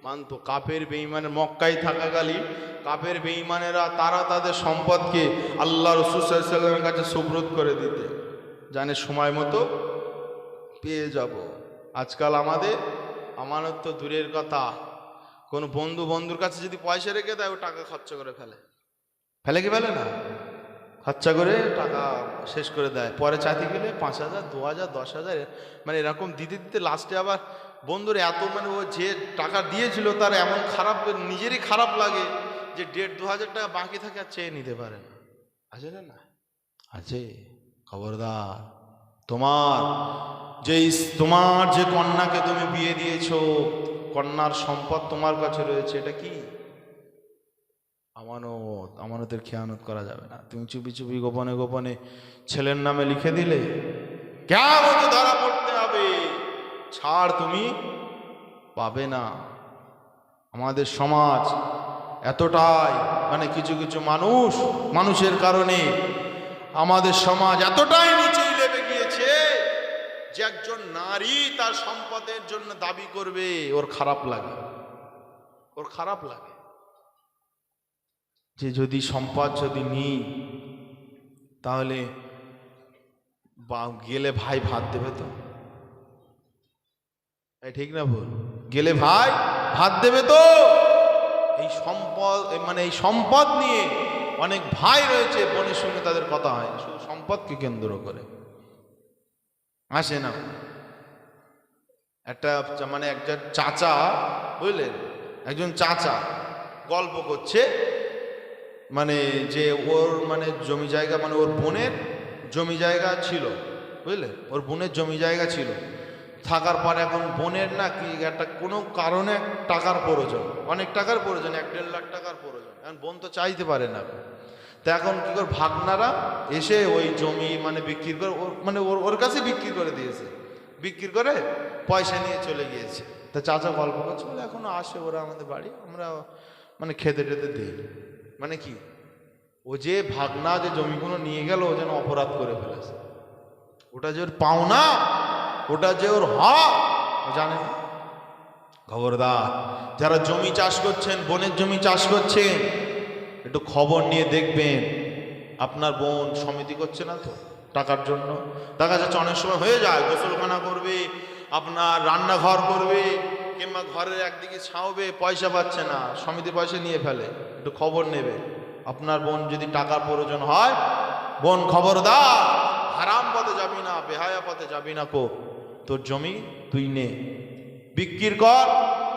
মানত। কাফের বেঈমানের মক্কায় থাকাকালীন কাফের বেঈমানেরা তারা তাদের সম্পদকে আল্লাহ রাসূল সাল্লাল্লাহু আলাইহি ওয়াসাল্লামের কাছে সুবরত করে দিতে, জানে সময় মতো পেয়ে যাব। আজকাল আমাদের আমানত তো দূরের কথা, কোনো বন্ধুর কাছে যদি পয়সা রেখে দেয়, ও টাকা খরচা করে ফেলে কি ফেলে না, খরচা করে টাকা শেষ করে দেয়। পরে চাইতে গেলে 5,000, 2,000, 10,000 মানে এরকম দিতে দিতে লাস্টে আবার বন্ধুর এত মানে ও যে টাকা দিয়েছিল তার এমন খারাপ, নিজেরই খারাপ লাগে যে 1,500-2,000 টাকা বাকি থাকে আর চেয়ে নিতে পারে না। আছে না? আছে। খবরদার, তোমার যে কন্যাকে তুমি বিয়ে দিয়েছো, কন্যার সম্পদ তোমার কাছে রয়েছে, এটা কি আমানত। আমানতের খেয়ানত করা যাবে না। তুমি চুপি চুপি গোপনে গোপনে ছেলের নামে লিখে দিলে, কেমন ধরা পড়তে হবে, ছাড় তুমি পাবে না। আমাদের সমাজ এতটাই মানে কিছু কিছু মানুষের কারণে আমাদের সমাজ এতটাই নিচেই নেমে গিয়েছে যে একজন নারী তার সম্পদের জন্য দাবি করবে, ওর খারাপ লাগে যে যদি সম্পদ যদি নিই তাহলে গেলে ভাই ভাত দেবে তো, ঠিক না ভুল? গেলে ভাই ভাত দেবে তো। এই সম্পদ নিয়ে অনেক ভাই রয়েছে, বোনের সঙ্গে তাদের কথা হয় শুধু সম্পদকে কেন্দ্র করে। আসে না একটা চাচা, বুঝলেন, একজন চাচা গল্প করছে, যে ওর জমি জায়গা, ওর বোনের জমি জায়গা ছিল, বুঝলেন, ওর বোনের জমি জায়গা ছিল। থাকার পর এখন বোনের নাকি একটা কোনো কারণে টাকার প্রয়োজন, অনেক টাকার প্রয়োজন, 1-1.5 লাখ টাকার প্রয়োজন। এখন বোন তো চাইতে পারে না। তা এখন কি করে ভাগনারা এসে ওই জমি বিক্রি করে ওর কাছে বিক্রি করে দিয়েছে, বিক্রি করে পয়সা নিয়ে চলে গিয়েছে। তা চাচা গল্প করছে, বলে এখনো আসে ওরা আমাদের বাড়ি, আমরা খেতে দিই। কি ও যে ভাগনা যে জমিগুলো নিয়ে গেল, ও যেন অপরাধ করে ফেলেছে। ওটা যে ওর পাওনা, ওটা যে ওর হক, ও জানে না। খবরদার, যারা জমি চাষ করছেন, বোনের জমি চাষ করছেন, একটু খবর নিয়ে দেখবেন আপনার বোন সমিতি করছে না তো টাকার জন্য। দেখা যাচ্ছে অনেক সময় হয়ে যায়, গোসলখানা করবে, আপনার রান্নাঘর করবে কিংবা ঘরের একদিকে ছাউবে, পয়সা পাচ্ছে না, সমিতি পয়সা নিয়ে ফেলে, একটু খবর নেবে। আপনার বোন যদি টাকার প্রয়োজন হয়, বোন খবরদার, হারাম পথে যাবি না, বেহায়া পথে যাবি না। তোর জমি তুই নে, বিক্রি কর,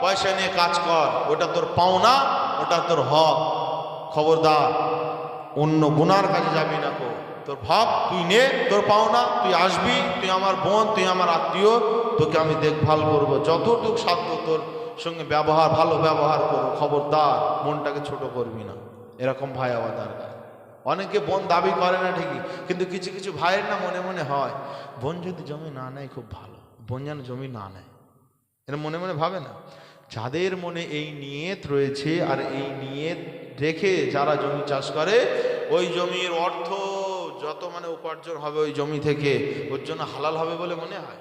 পয়সা নিয়ে কাজ কর, ওটা তোর পাওনা, ওটা তোর হক। খবরদার অন্য গুনার কাজে যাবি না। তোর হক তুই নে, তোর পাওনা তুই আসবি, তুই আমার বোন, তুই আমার আত্মীয়, তোকে আমি দেখভাল করবো, যতটুকু সাধ্য তোর সঙ্গে ব্যবহার, ভালো ব্যবহার করবো। খবরদার মনটাকে ছোট করবি না। এরকম ভাই আমার দরকার। অনেকে বোন দাবি করে না ঠিকই, কিন্তু কিছু কিছু ভাইয়ের না মনে মনে হয়, বোন যদি জমি না নেয় খুব ভালো, বোন যেন জমি না নেয়, এরা মনে মনে ভাবে না। যাদের মনে এই নিয়ত রয়েছে আর এই নিয়ত রেখে যারা জমি চাষ করে, ওই জমির অর্থ যত মানে উপার্জন হবে ওই জমি থেকে, ওর জন্য হালাল হবে বলে মনে হয়।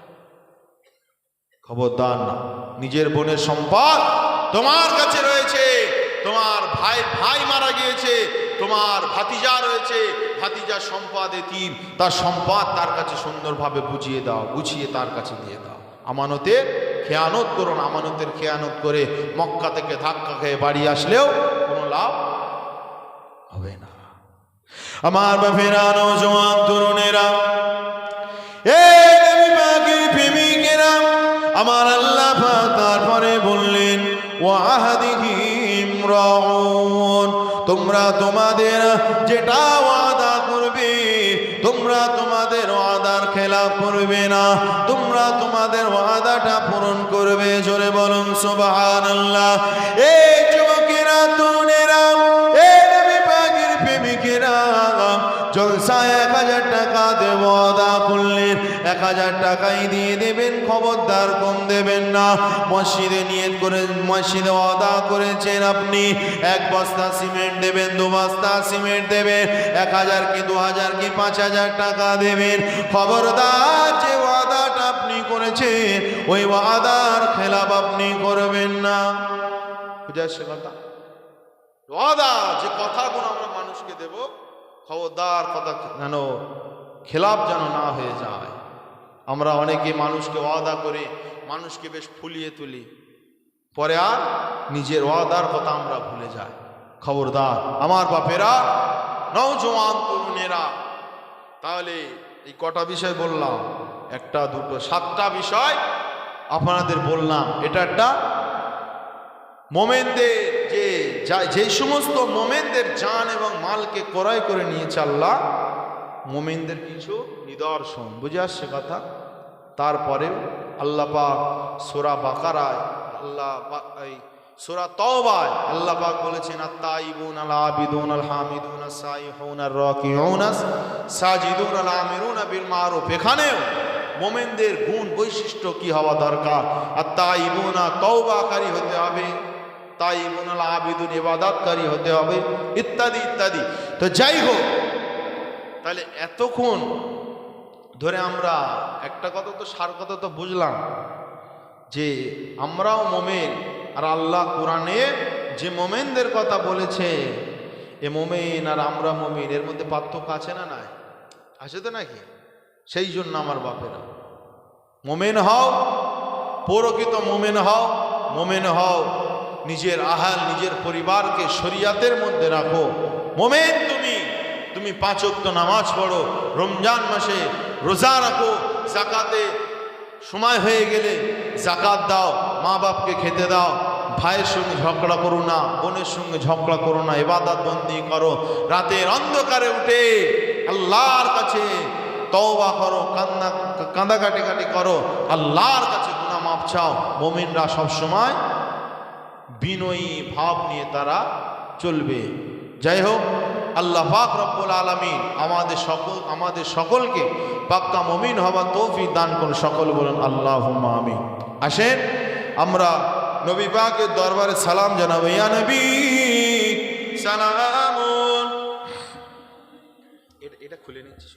খবরদার না, নিজের বোনের সম্পদ তোমার কাছে রয়েছে, তোমার ভাই মারা গিয়েছে, তোমার ভাতিজা রয়েছে, ভাতিজার সম্পদ এতিম, তার সম্পদ তার কাছে সুন্দরভাবে বুঝিয়ে দাও, গুছিয়ে তার কাছে দিয়ে দাও। আমানতের খেয়ানত করো না। আমানতের খেয়ানত করে মক্কা থেকে ধাক্কা খেয়ে বাড়ি আসলেও কোনো লাভ হবে না। আমার বাপেরা, নওজোয়ান তরুণেরা, প্রেমিকেরা, আমার আল্লাহ পাক তারপরে বললেন, ওয়াহাদিহিম রাউন, তোমরা তোমাদের যেটা ওয়াদা করবে, তোমরা তোমাদের ওয়াদার খেলাফ করবে না, তোমরা তোমাদের ওয়াদাটা পূরণ করবে। জোরে বলুন সুবহানাল্লাহ। এই যুবকেরা, তরুণেরা, এই নবী পাকের প্রেমিকেরা, জলসায় 1000 টাকা দেব ওয়াদা করলেন, 1000 টাকাই দিয়ে দেবেন, খবরদার কম দেবেন না। মসজিদে নিয়ত করে, মসজিদে ওয়াদা করেছেন আপনি 1 বস্তা সিমেন্ট দেবেন, 2 বস্তা সিমেন্ট দেবেন, 1000 কি 2000 কি 5000 টাকা দেবেন। খবরদার, যে ওয়াদাটা আপনি করেছেন ওই ওয়াদার খেলাফ আপনি করবেন না। বুঝা আসছে কথা? ওয়াদা, যে কথাগুলো আমরা মানুষকে দেব, খবরদার কথা যেন খেলাফ যেন না হয়ে যায়। আমরা অনেকে মানুষকে ওয়াদা করে মানুষকে বেশ ফুলিয়ে তুলি, পরে আর নিজের ওয়াদার কথা আমরা ভুলে যাই। খবরদার আমার বাপেরা, নওজোয়ান তরুণেরা, তাহলে এই কটা বিষয় বললাম, 1 2 7টা বিষয় আপনাদের বললাম। এটা একটা মোমেনদের যে সমস্ত মোমেনদের জান এবং মালকে ক্রয় করে নিয়েছে আল্লাহ, মোমেনদের কিছু নিদর্শন। বুঝে আসছে কথা? তারপরে আল্লাহ পাক সূরা বাকারায়, সূরা তওবায় আল্লাহ পাক বলেছেন, আত-তাইবুন আল-আবিদুন আল-হামিদুন আস-সাইহুন আর-রাকিউন আস-সাজিদুন আল-আমিরুন বিল মারুফ। এখানেও মোমেনদের গুণ বৈশিষ্ট্য কি হওয়া দরকার? আত-তাইবুনা, তওবাকারী হতে হবে, তাইবুন আল-আবিদুন, ইবাদতকারী হতে হবে, ইত্যাদি ইত্যাদি। তো যাই হোক, তাহলে এতক্ষণ ধরে আমরা একটা কথা তো, সার কথা তো বুঝলাম যে আমরাও মোমেন, আর আল্লাহ কোরআনে যে মোমেনদের কথা বলেছে, এ মোমেন আর আমরা মোমেন, এর মধ্যে পার্থক্য আছে না? নাই, আছে তো নাকি? সেই জন্য আমার বাপেরা, মোমেন হও, প্রকৃত মোমেন হও। মোমেন হও, নিজের আহাল, নিজের পরিবারকে শরিয়াতের মধ্যে রাখো। মোমেন তুমি 5 ওয়াক্ত নামাজ পড়ো, রমজান মাসে রোজা রাখো, যাকাতে সময় হয়ে গেলে যাকাত দাও, মা বাপকে খেতে দাও, ভাইয়ের সঙ্গে ঝগড়া করো না, বোনের সঙ্গে ঝগড়া করো না, ইবাদত বন্দি করো, রাতের অন্ধকারে উঠে আল্লাহর কাছে তওবা করো, কাঁদাকাটি করো, আল্লাহর কাছে গুনাহ মাফ চাও। মুমিনরা সবসময় বিনয়ী ভাব নিয়ে তারা চলবে। যাই হোক, আল্লাহ পাক রব্বুল আলামিন আমাদের সকলকে পাক্কা মুমিন হওয়ার তৌফিক দান করুন। সকল বলেন আল্লাহুম্মা আমিন। আসেন আমরা নবী পাকের দরবারে সালাম জানাবো। ইয়া নবী সালামুন। এটা খুলে নিচ্ছি।